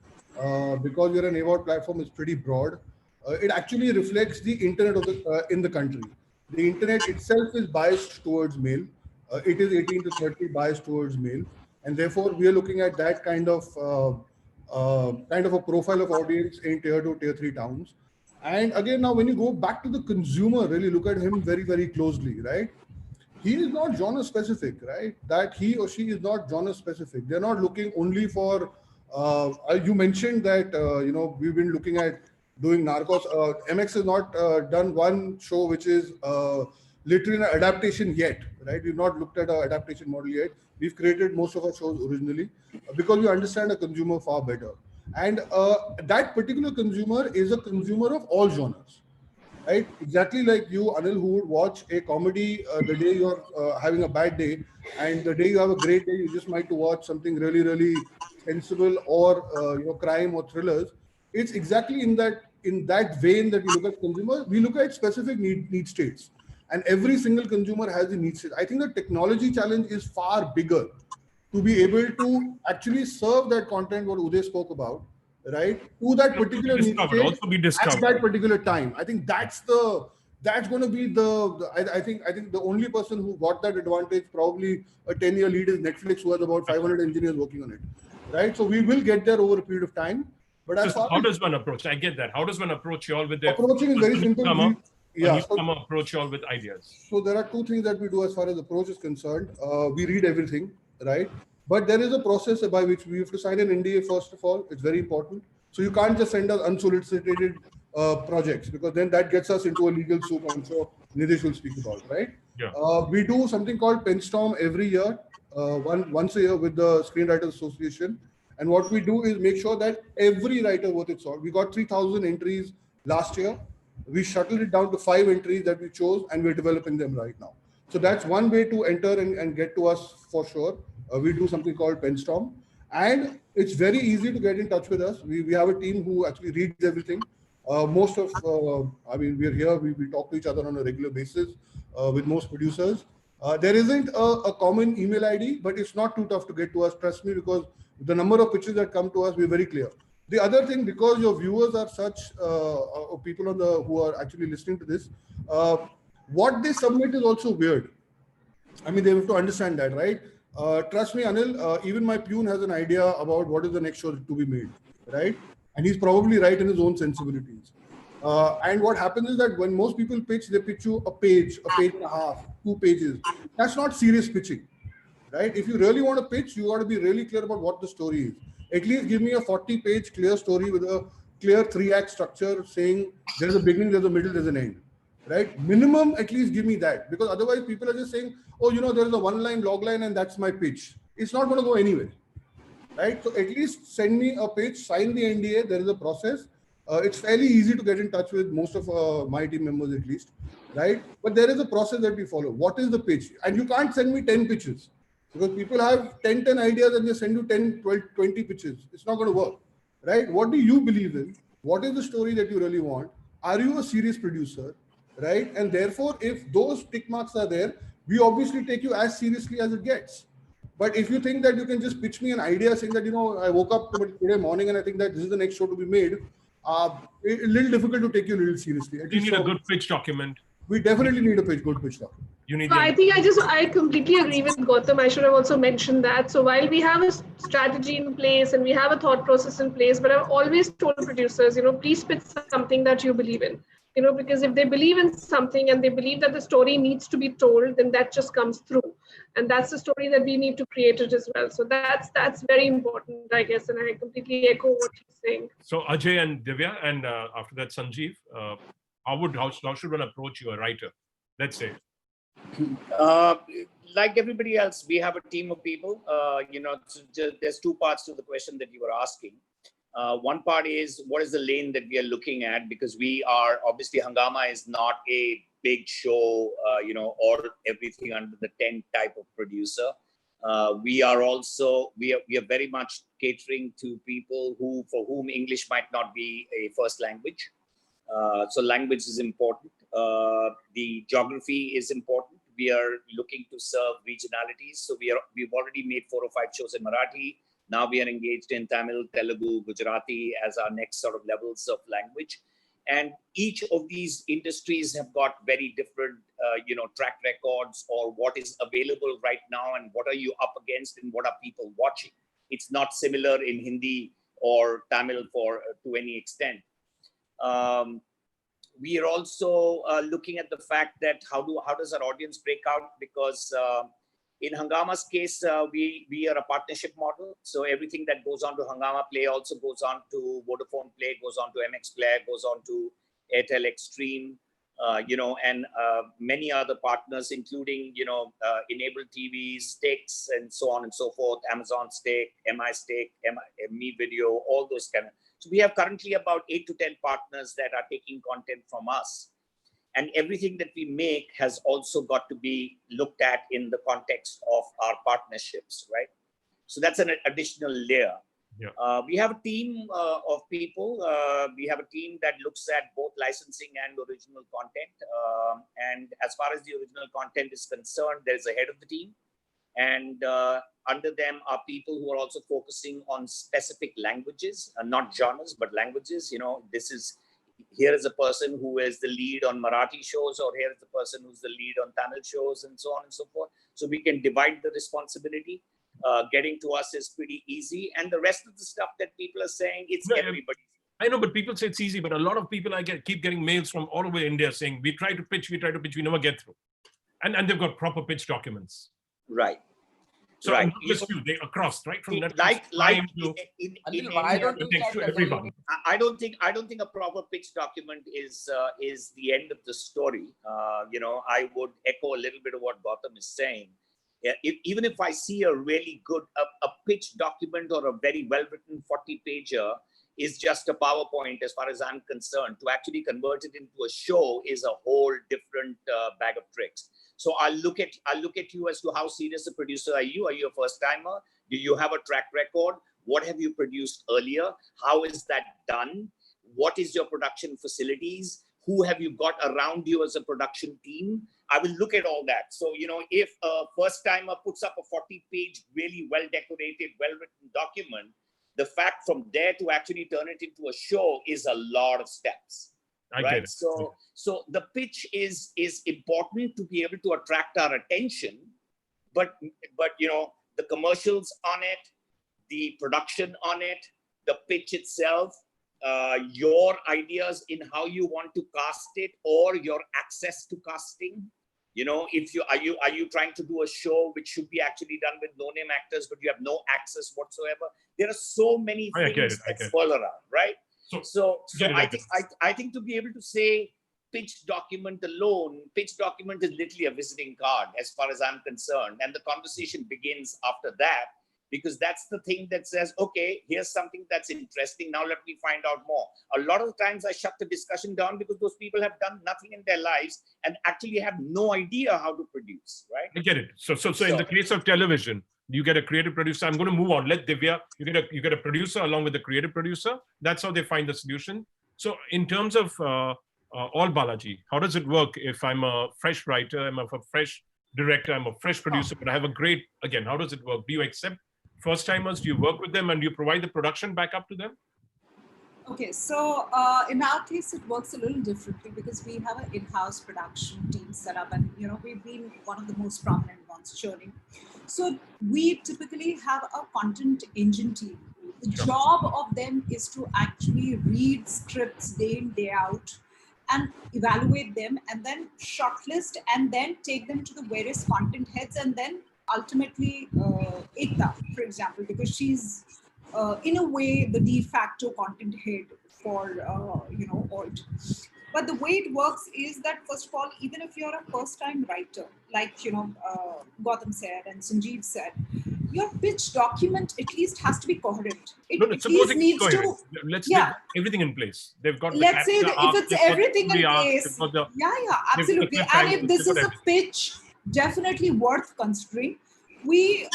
Because we're an AVOD platform, it's pretty broad. It actually reflects the internet of in the country. The internet itself is biased towards male. It is 18 to 30 biased towards male. And therefore, we are looking at that kind of a profile of audience in tier 2, tier 3 towns. And again, now when you go back to the consumer, really look at him very, very closely, right? He is not genre specific, right? That he or she is not genre specific. They're not looking only for, you mentioned that, we've been looking at doing Narcos. MX has not done one show which is literally an adaptation yet, right? We've not looked at an adaptation model yet. We've created most of our shows originally because we understand the consumer far better. And that particular consumer is a consumer of all genres, right? Exactly like you, Anil, who would watch a comedy the day you're having a bad day, and the day you have a great day, you just might to watch something really, really sensible or crime or thrillers. It's exactly in that vein that we look at consumers. We look at specific need states, and every single consumer has a need state. I think the technology challenge is far bigger to be able to actually serve that content what Uday spoke about, right, to that particular need Discovered, state also be at discovered. that particular time. I think that's going to be I think the only person who got that advantage, probably a 10-year lead, is Netflix, who has about 500 engineers working on it, right? So we will get there over a period of time. But as So far how as does one approach? I get that. How does one approach you all with their approaching is very simple, a newcomer approach you all with ideas? so there are two things that we do as far as approach is concerned. We read everything, right? But there is a process by which we have to sign an NDA first of all. It's very important. So you can't just send us unsolicited projects, because then that gets us into a legal soup. I'm sure Nidesh will speak about, right? Yeah. We do something called Penstorm every year, once a year with the Screenwriters Association. And what we do is make sure that every writer worth its salt. We got 3,000 entries last year. We shuttled it down to 5 entries that we chose, and we're developing them right now. So that's one way to enter and get to us for sure. We do something called Penstorm, and it's very easy to get in touch with us. We have a team who actually reads everything. We're here, we talk to each other on a regular basis with most producers. There isn't a common email ID, but it's not too tough to get to us, trust me, because the number of pitches that come to us, we're very clear. The other thing, because your viewers are such people who are actually listening to this, what they submit is also weird. I mean, they have to understand that, right? Trust me, Anil, even my pune has an idea about what is the next show to be made, right? And he's probably right in his own sensibilities. And what happens is that when most people pitch, they pitch you a page and a half, 2 pages. That's not serious pitching, right? If you really want to pitch, you got to be really clear about what the story is. At least give me a 40-page clear story with a clear 3-act structure, saying there's a beginning, there's a middle, there's an end, right? Minimum, at least give me that, because otherwise people are just saying, oh, there's a 1-line log line and that's my pitch. It's not going to go anywhere, right? So at least send me a pitch, sign the NDA. There is a process. It's fairly easy to get in touch with most of my team members, at least, right? But there is a process that we follow. What is the pitch? And you can't send me 10 pitches, because people have 10 ideas and they send you 10, 12, 20 pitches. It's not going to work, right? What do you believe in? What is the story that you really want? Are you a serious producer, right? And therefore, if those tick marks are there, we obviously take you as seriously as it gets. But if you think that you can just pitch me an idea saying that, I woke up today morning and I think that this is the next show to be made, a little difficult to take you a little seriously. You need a good pitch document. We definitely need a good pitch document. You need. So I completely agree with Gautam. I should have also mentioned that. So while we have a strategy in place and we have a thought process in place, but I've always told producers, please pitch something that you believe in. Because if they believe in something and they believe that the story needs to be told, then that just comes through. And that's the story that we need to create it as well. So that's very important, I guess. And I completely echo what he's saying. So Ajay and Divya, and after that, Sanjeev, how should one approach you, a writer? Let's say. Like everybody else, we have a team of people. There's 2 parts to the question that you were asking. One part is, what is the lane that we are looking at? Because we are, obviously, Hungama is not a big show, or everything under the tent type of producer. We are very much catering to people for whom English might not be a first language. So language is important. The geography is important. We are looking to serve regionalities. So we've already made 4 or 5 shows in Marathi. Now we are engaged in Tamil, Telugu, Gujarati as our next sort of levels of language. And each of these industries have got very different, track records, or what is available right now and what are you up against and what are people watching. It's not similar in Hindi or Tamil to any extent. We are also looking at the fact that how does our audience break out? Because in Hungama's case, we are a partnership model. So everything that goes on to Hungama Play also goes on to Vodafone Play, goes on to MX Player, goes on to Airtel Extreme. and many other partners, including, Enabled TV, Stakes, and so on and so forth, Amazon Stake, Stake, Me Video, all those kind of. So we have currently about 8 to 10 partners that are taking content from us. And everything that we make has also got to be looked at in the context of our partnerships, right? So that's an additional layer. Yeah. We have a team of people. We have a team that looks at both licensing and original content. And as far as the original content is concerned, there's a head of the team. And under them are people who are also focusing on specific languages, not genres, but languages. Here is a person who is the lead on Marathi shows, or here is the person who's the lead on Tamil shows, and so on and so forth. So we can divide the responsibility. Getting to us is pretty easy. And the rest of the stuff that people are saying, it's everybody. I know, but people say it's easy, but a lot of people keep getting mails from all over India saying, we try to pitch, we never get through. And they've got proper pitch documents. Right. So right. Not just you, they across, right? From why don't you to everyone. I don't think a proper pitch document is the end of the story. I would echo a little bit of what Gautam is saying. Even if I see a really good a pitch document or a very well-written 40-pager is just a PowerPoint as far as I'm concerned. To actually convert it into a show is a whole different bag of tricks. So I'll look at you as to how serious a producer are you? Are you a first timer? Do you have a track record? What have you produced earlier? How is that done? What is your production facilities? Who have you got around you as a production team? I will look at all that. So, if a first timer puts up a 40-page, really well-decorated, well-written document, the fact from there to actually turn it into a show is a lot of steps. I get it. So the pitch is important to be able to attract our attention, but the commercials on it, the production on it, the pitch itself, your ideas in how you want to cast it, or your access to casting. Are you trying to do a show which should be actually done with no-name actors, but you have no access whatsoever? There are so many things that swirl around, right? So I think to be able to say pitch document alone, pitch document is literally a visiting card as far as I'm concerned. And the conversation begins after that, because that's the thing that says, okay, here's something that's interesting. Now let me find out more. A lot of times I shut the discussion down because those people have done nothing in their lives and actually have no idea how to produce, right? I get it. So in the case of television, you get a creative producer. I'm going to move on. Let Divya, you get a producer along with the creative producer. That's how they find the solution. So in terms of all Balaji, how does it work if I'm a fresh writer, I'm a fresh director, I'm a fresh producer, but I have a great, again, how does it work? Do you accept first timers? Do you work with them and do you provide the production back up to them? Okay, so in our case, it works a little differently because we have an in-house production team set up, and we've been one of the most prominent ones, churning. So we typically have a content engine team. The job of them is to actually read scripts day in, day out, and evaluate them, and then shortlist, and then take them to the various content heads, and then ultimately Ekta, for example, because she's in a way the de facto content head for alt. But the way it works is that, first of all, even if you're a first-time writer, like Gautam said and Sanjeev said, your pitch document at least has to be coherent. It at least needs to. Let's get everything in place. They've got. Let's say that if it's everything in place, absolutely. And if this is a pitch definitely worth considering, we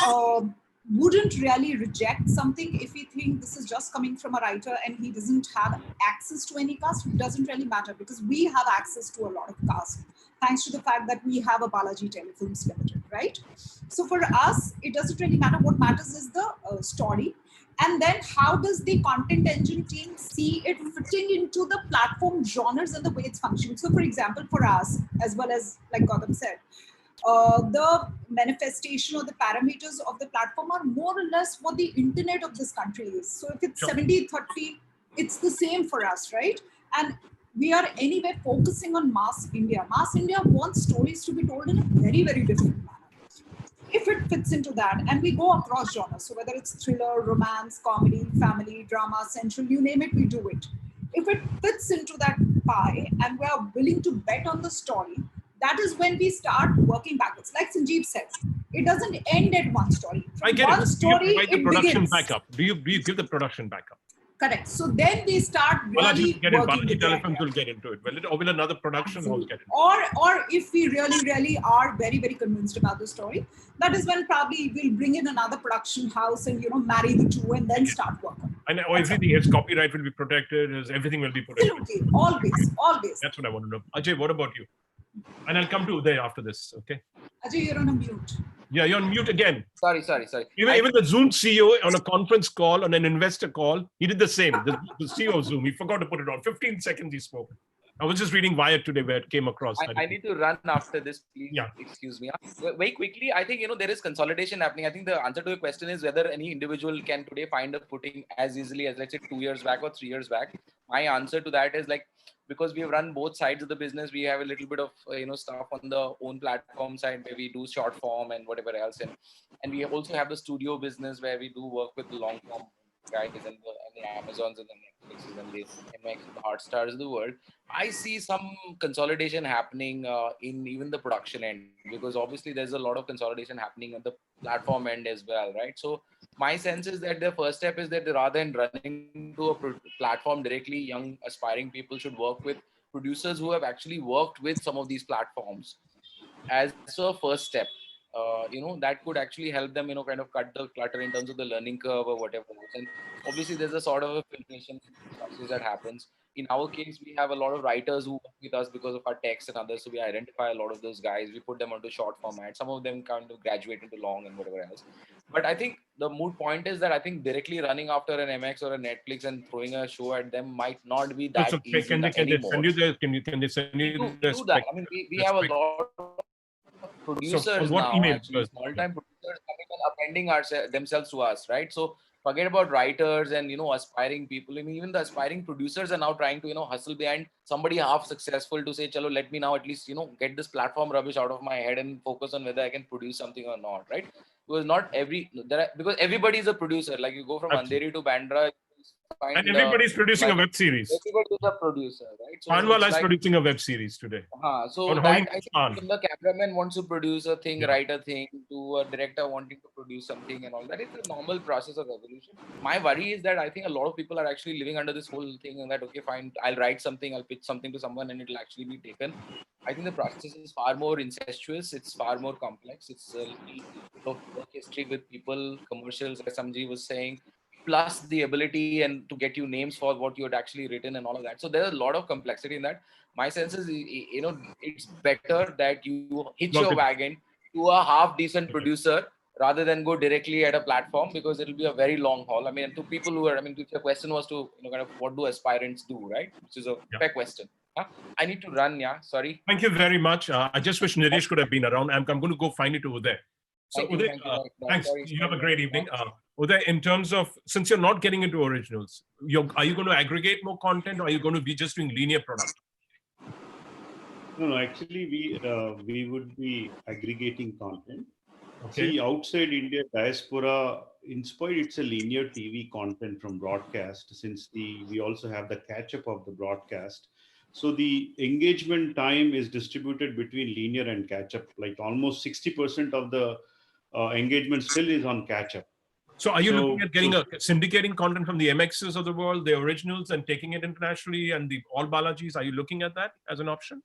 wouldn't really reject something if we think this is just coming from a writer and he doesn't have access to any cast. It doesn't really matter because we have access to a lot of cast thanks to the fact that we have a Balaji Telefilms Limited, right? So for us, it doesn't really matter. What matters is the story. And then how does the content engine team see it fitting into the platform genres and the way it's functioning? So for example, for us, as well as like Gautam said, the manifestation or the parameters of the platform are more or less what the internet of this country is. So if it's 70-30, it's the same for us, right? And we are anyway focusing on mass India. Mass India wants stories to be told in a very, very different manner. If it fits into that, and we go across genres, so whether it's thriller, romance, comedy, family, drama, central, you name it, we do it. If it fits into that pie and we are willing to bet on the story, that is when we start working backwards. Like Sanjeev said, it doesn't end at one story. I From get one it. Do story, you provide the it production begins. backup? Do you give the production backup? Correct. So then we start Balaji really will get in. working Balaji with the Telecoms idea. will get into it. Or will another production house get into it? Or if we really are very, very convinced about the story, that is when probably we'll bring in another production house and marry the two and then start working. And everything, his copyright will be protected, everything will be protected. Absolutely. Always. That's what I want to know. Ajay, what about you? And I'll come to Uday after this, okay? Ajay, you're on a mute. Yeah, you're on mute again. Sorry. Even the Zoom CEO on a conference call, on an investor call, he did the same. The CEO of Zoom, he forgot to put it on. 15 seconds he spoke. I was just reading Wired today where it came across. I need to run after this, please. Yeah. Excuse me. Very quickly, I think, there is consolidation happening. I think the answer to your question is whether any individual can today find a footing as easily as, let's say, 2 years back or 3 years back. My answer to that is because we have run both sides of the business, we have a little bit of, stuff on the own platform side where we do short form and whatever else. And we also have the studio business where we do work with the long form guys and the Amazons and the Netflixes and the MX and the Hotsstars of the world. I see some consolidation happening in even the production end, because obviously there's a lot of consolidation happening at the platform end as well, right? So my sense is that the first step is that rather than running to a platform directly, young aspiring people should work with producers who have actually worked with some of these platforms as a first step. That could actually help them, kind of cut the clutter in terms of the learning curve or whatever. And obviously there's a sort of a filtration process that happens. In our case, we have a lot of writers who work with us because of our text and others. So we identify a lot of those guys. We put them onto short format. Some of them kind of graduate into long and whatever else. But I think the moot point is that I think directly running after an MX or a Netflix and throwing a show at them might not be that easy can they anymore. send you can they send you We do that. I mean, we have a lot of producers now, actually, small-time producers coming and appending themselves to us, right? So forget about writers and, aspiring people. I mean, even the aspiring producers are now trying to, hustle behind somebody half successful to say, chalo, let me now at least, get this platform rubbish out of my head and focus on whether I can produce something or not, right? Because everybody is a producer. Like you go from Andheri to Bandra, and everybody's producing a web series. Everybody is a producer, right? So Panwala is producing a web series today. So that, I think the cameraman wants to produce a thing, write a thing, to a director wanting to produce something and all that. It's a normal process of evolution. My worry is that I think a lot of people are actually living under this whole thing and that, okay, fine, I'll write something, I'll pitch something to someone and it'll actually be taken. I think the process is far more incestuous. It's far more complex. It's a little of work history with people, commercials, as Samji was saying, plus the ability and to get you names for what you had actually written and all of that. So there's a lot of complexity in that. My sense is, it's better that you hitch your wagon to a half decent producer rather than go directly at a platform, because it'll be a very long haul. I mean, to people who are, if your question was to, kind of what do aspirants do, right? Which is a fair question. I need to run, sorry. Thank you very much. I just wish Nilesh could have been around. I'm going to go find it over there. So Uday, thanks. You have a great evening. Uday, in terms of, since you're not getting into originals, are you going to aggregate more content, or are you going to be just doing linear product? No, actually we would be aggregating content. Okay. See, outside India, diaspora, in spite it's a linear TV content from broadcast, since we also have the catch-up of the broadcast. So the engagement time is distributed between linear and catch-up. Like almost 60% of the engagement still is on catch-up. So are you looking at getting syndicating content from the MXs of the world, the originals, and taking it internationally, and the all Balajis? Are you looking at that as an option?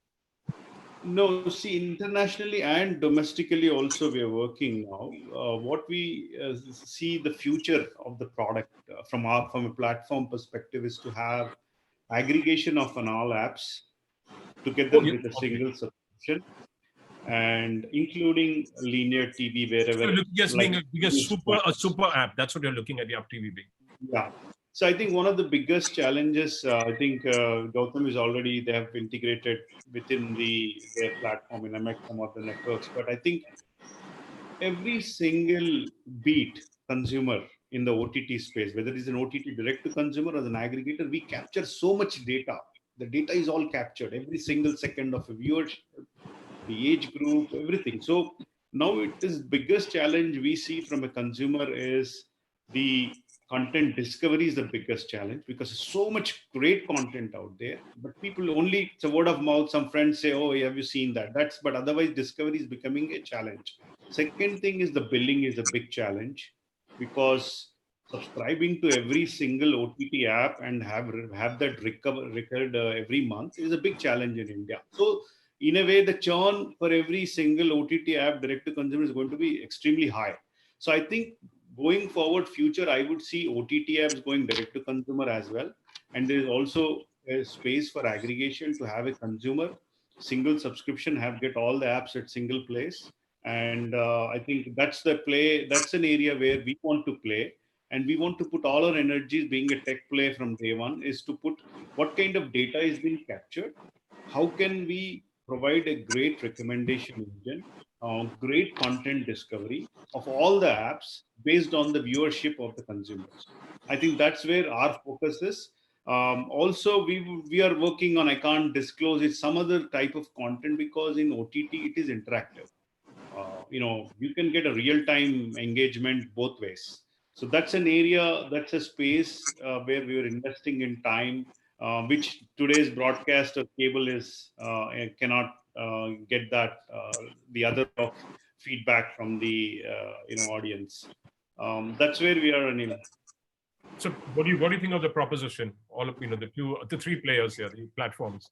No, see, internationally and domestically also we are working now. What we see the future of the product from a platform perspective is to have aggregation of an all apps together with a single subscription, and including linear TV wherever. So just being a super app. That's what you're looking at the Up TV being. Yeah. So I think one of the biggest challenges, I think Gautam is already, they have integrated within their platform in MX some of the networks. But I think every single beat consumer in the OTT space, whether it's an OTT direct to consumer or as an aggregator, we capture so much data. The data is all captured, every single second of a viewership, the age group, everything. So now it is biggest challenge we see from a consumer is the content discovery is the biggest challenge because there's so much great content out there, but people only, it's a word of mouth. Some friends say, oh, have you seen that? But otherwise discovery is becoming a challenge. Second thing is the billing is a big challenge because subscribing to every single OTT app and have that recurred every month is a big challenge in India. So in a way, the churn for every single OTT app direct to consumer is going to be extremely high. So I think going forward future, I would see OTT apps going direct to consumer as well. And there is also a space for aggregation to have a consumer single subscription, get all the apps at single place. And I think that's the play. That's an area where we want to play. And we want to put all our energies, being a tech play from day one, is to put what kind of data is being captured. How can we provide a great recommendation engine, great content discovery of all the apps based on the viewership of the consumers. I think that's where our focus is. Also, we are working on, I can't disclose it, some other type of content because in OTT it is interactive. You can get a real-time engagement both ways. So that's an area, that's a space where we are investing in time, which today's broadcast or cable is cannot get that the other of feedback from the audience. That's where we are, Anil. So what do you think of the proposition? All of the three players here, the platforms.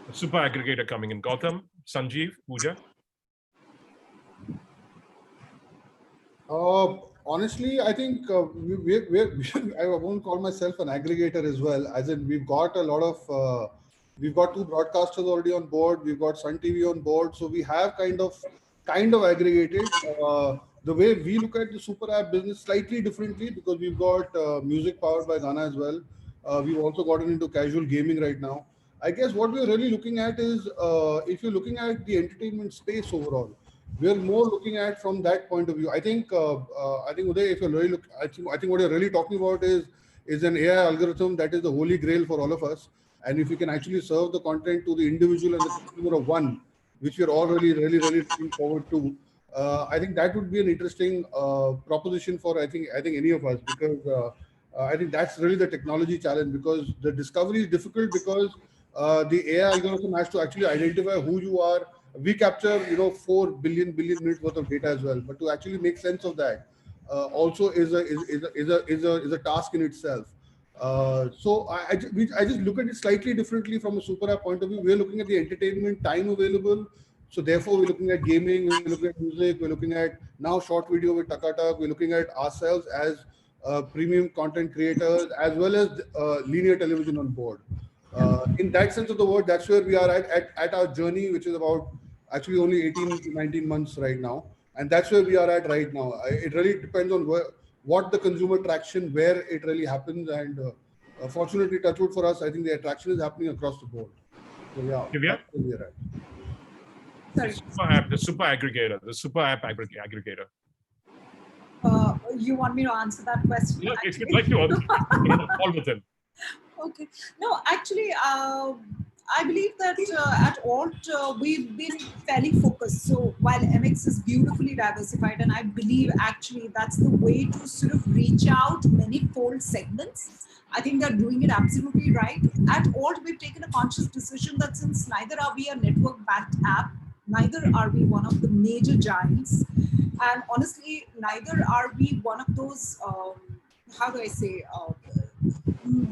A super aggregator coming in. Gautam, Sanjeev, Pooja. Honestly, I think I won't call myself an aggregator as well. As in, we've got a lot of, we've got two broadcasters already on board. We've got Sun TV on board, so we have kind of aggregated. The way we look at the super app business slightly differently because we've got music powered by Ghana as well. We've also gotten into casual gaming right now. I guess what we're really looking at is if you're looking at the entertainment space overall, we're more looking at from that point of view. I think Uday, if you're really I think what you're really talking about is an AI algorithm that is the holy grail for all of us. And if we can actually serve the content to the individual and the consumer of one, which we're all really looking forward to, I think that would be an interesting proposition for I think any of us because I think that's really the technology challenge because the discovery is difficult because the AI algorithm has to actually identify who you are. We capture 4 billion minutes worth of data as well, but to actually make sense of that also is a task in itself. So I just look at it slightly differently from a super app point of view. We're looking at the entertainment time available. So therefore, we're looking at gaming, we're looking at music, we're looking at now short video with Takatak, we're looking at ourselves as premium content creators as well as linear television on board. In that sense of the word, that's where we are at our journey, which is about actually only 18 to 19 months right now. And that's where we are at right now. It really depends on what the consumer traction, where it really happens. And fortunately, touchwood for us, I think the attraction is happening across the board. So yeah, that's where we are at. The super aggregator, the super app aggregator. You want me to answer that question? Yeah, if you'd like to, all with him. Okay. No, actually, I believe that at Alt, we've been fairly focused. So while MX is beautifully diversified, and I believe actually that's the way to sort of reach out many fold segments. I think they're doing it absolutely right. At Alt, we've taken a conscious decision that since neither are we a network-backed app, neither are we one of the major giants, and honestly, neither are we one of those, how do I say,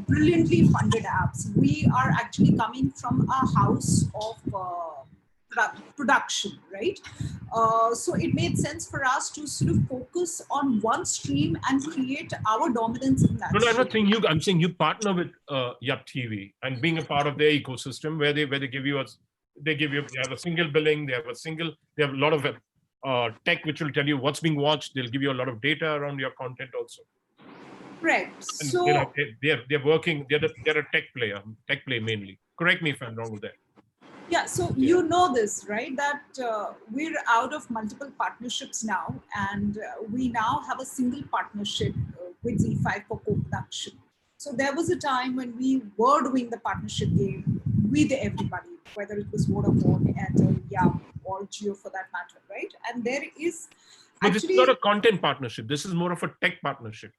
brilliantly funded apps. We are actually coming from a house of production, right? So it made sense for us to sort of focus on one stream and create our dominance in that. No, I'm not saying you. I'm saying you partner with Yup TV and being a part of their ecosystem where they give you they have a single billing, they have a lot of tech which will tell you what's being watched. They'll give you a lot of data around your content also. Correct. And so they're working. They're a tech play mainly. Correct me if I'm wrong with that. Yeah, so you know this, right? That we're out of multiple partnerships now, and we now have a single partnership with Z5 for co-production. So there was a time when we were doing the partnership game with everybody, whether it was Vodafone, Airtel, Yum, or Jio for that matter, right? And there is But this is not a content partnership. This is more of a tech partnership.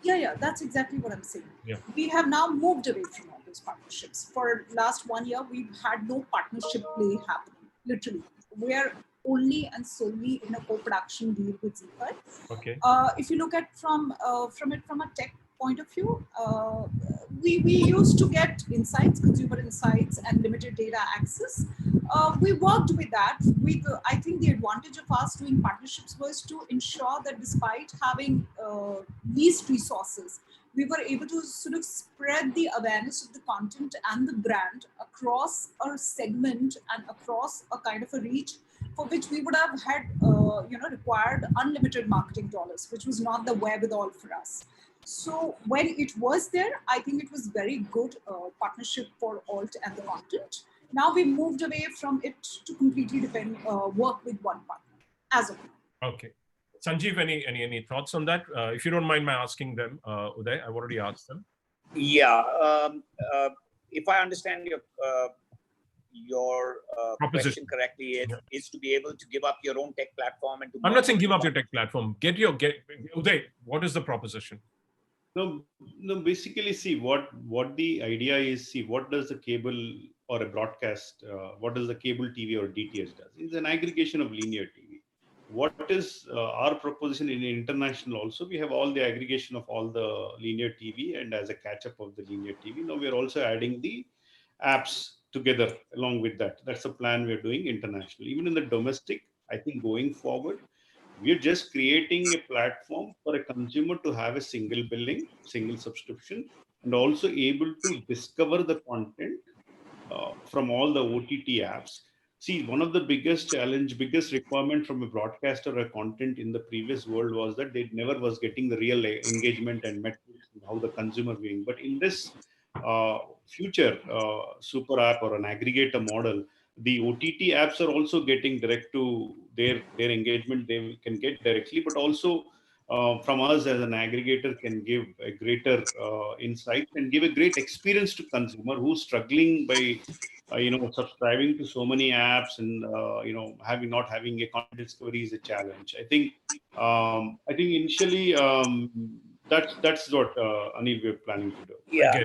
Yeah, that's exactly what I'm saying. Yeah. We have now moved away from all those partnerships. For last 1 year, we've had no partnership play happening. Literally, we are only and solely in a co-production deal with Zeekai. Okay. If you look at from a tech point of view, we used to get insights, consumer insights, and limited data access. We worked with that. I think the advantage of us doing partnerships was to ensure that despite having least resources, we were able to sort of spread the awareness of the content and the brand across a segment and across a kind of a reach for which we would have had, required unlimited marketing dollars, which was not the wherewithal for us. So when it was there, I think it was very good partnership for alt and the content. Now we moved away from it to completely work with one partner as of now. Okay. Sanjeev, any thoughts on that? If you don't mind my asking them, Uday, I've already asked them. Yeah. If I understand your question correctly, is to be able to give up your own tech platform and to. I'm not saying give up your tech platform. Uday, what is the proposition? No, basically, see what the idea is. See, what does the cable or a broadcast, what does the cable TV or DTH does? It's an aggregation of linear TV. What is our proposition in international also? We have all the aggregation of all the linear TV, and as a catch-up of the linear TV, now we are also adding the apps together along with that. That's the plan we're doing internationally. Even in the domestic, I think going forward, we're just creating a platform for a consumer to have a single billing, single subscription, and also able to discover the content from all the OTT apps. See, one of the biggest requirement from a broadcaster or content in the previous world was that they never was getting the real engagement and metrics and how the consumer viewing. But in this future super app or an aggregator model, the OTT apps are also getting direct to their engagement. They can get directly, but also from us as an aggregator can give a greater insight and give a great experience to consumer who's struggling by subscribing to so many apps and not having a content discovery is a challenge. I think initially that's what Anil we're planning to do. Yeah.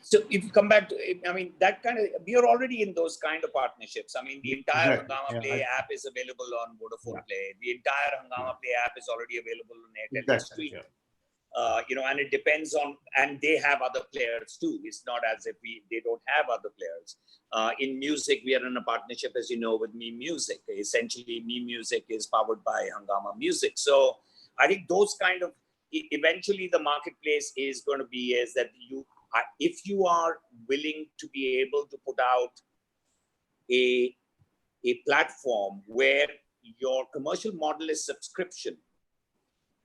So if you come back to, I mean, that kind of, we are already in those kind of partnerships. I mean, the entire Hungama Play app is available on Vodafone Play. The entire Hungama Play app is already available on Airtel Stream. And it depends on, and they have other players too. It's not as if they don't have other players. In music, we are in a partnership, as you know, with Me Music. Essentially, Me Music is powered by Hungama Music. So I think those kind of, eventually the marketplace is going to be is that if you are willing to be able to put out a platform where your commercial model is subscription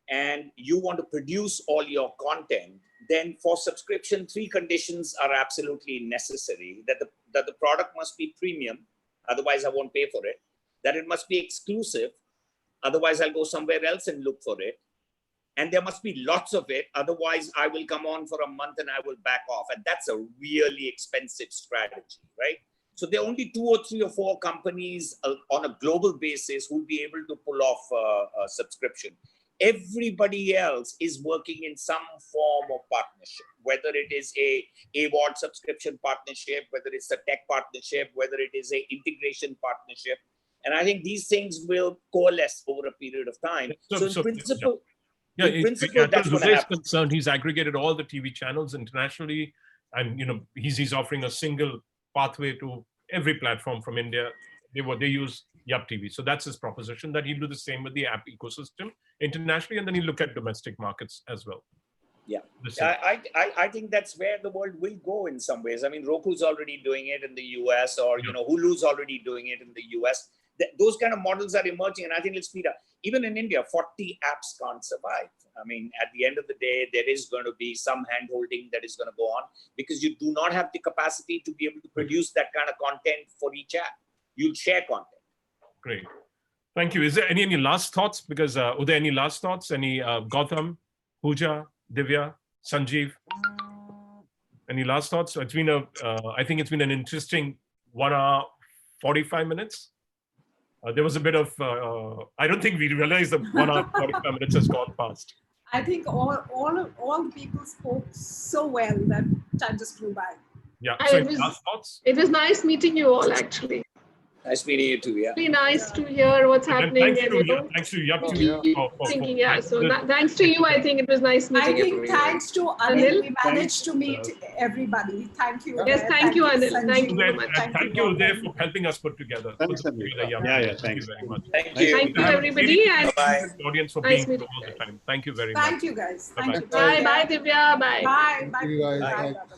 and you want to produce all your content, then for subscription, 3 conditions are absolutely necessary. That the product must be premium, otherwise I won't pay for it. That it must be exclusive, otherwise I'll go somewhere else and look for it. And there must be lots of it, otherwise I will come on for a month and I will back off. And that's a really expensive strategy, right? So there are only 2 or 3 or 4 companies on a global basis who will be able to pull off a subscription. Everybody else is working in some form of partnership, whether it is a AWOD subscription partnership, whether it's a tech partnership, whether it is a integration partnership. And I think these things will coalesce over a period of time. So in principle, that's what is concerned. He's aggregated all the TV channels internationally, and he's offering a single pathway to every platform from India. They use Yup TV. So that's his proposition, that he'll do the same with the app ecosystem internationally, and then he'll look at domestic markets as well. Yeah, I think that's where the world will go in some ways. I mean, Roku's already doing it in the US, or Hulu's already doing it in the US. Those kind of models are emerging, and I think it'll speed up. Even in India, 40 apps can't survive. I mean, at the end of the day, there is going to be some hand-holding that is going to go on, because you do not have the capacity to be able to produce that kind of content for each app. You'll share content. Great. Thank you. Is there any last thoughts? Because Uday, any last thoughts? Any Gautam, Pooja, Divya, Sanjeev? Any last thoughts? It's been I think it's been an interesting 1 hour, 45 minutes. There was a bit of, I don't think we realized that 1 hour, 45 minutes has gone past. I think all the people spoke so well that time just flew by. Yeah. And So it was- last thoughts? It was nice meeting you all, actually. Nice meeting you too. Yeah. Really nice to hear what's And then happening. thanks And, to you yeah, know, thanks to Yap we too. keep for thinking, yeah. So the- thanks to you, I think it was nice I meeting think everyone. thanks to Anil, Anil? we managed to meet everybody. Thank you. Yes, Uday. thank you, Anil. Sanjeev. Thank you Uday, so much. and thank you, Uday, for helping us put together. Thanks, put Anil. together, Yap. Yeah, Thank thanks. you very much. Thank you. Thank you, Have a everybody. really And Bye. good audience for Nice being here meeting all you the guys. time. Thank you very much. Thank you guys. Thank Bye-bye. you. Bye, Take bye, care. Divya. Bye. Bye. Bye. See you guys. Bye. Bye. Bye.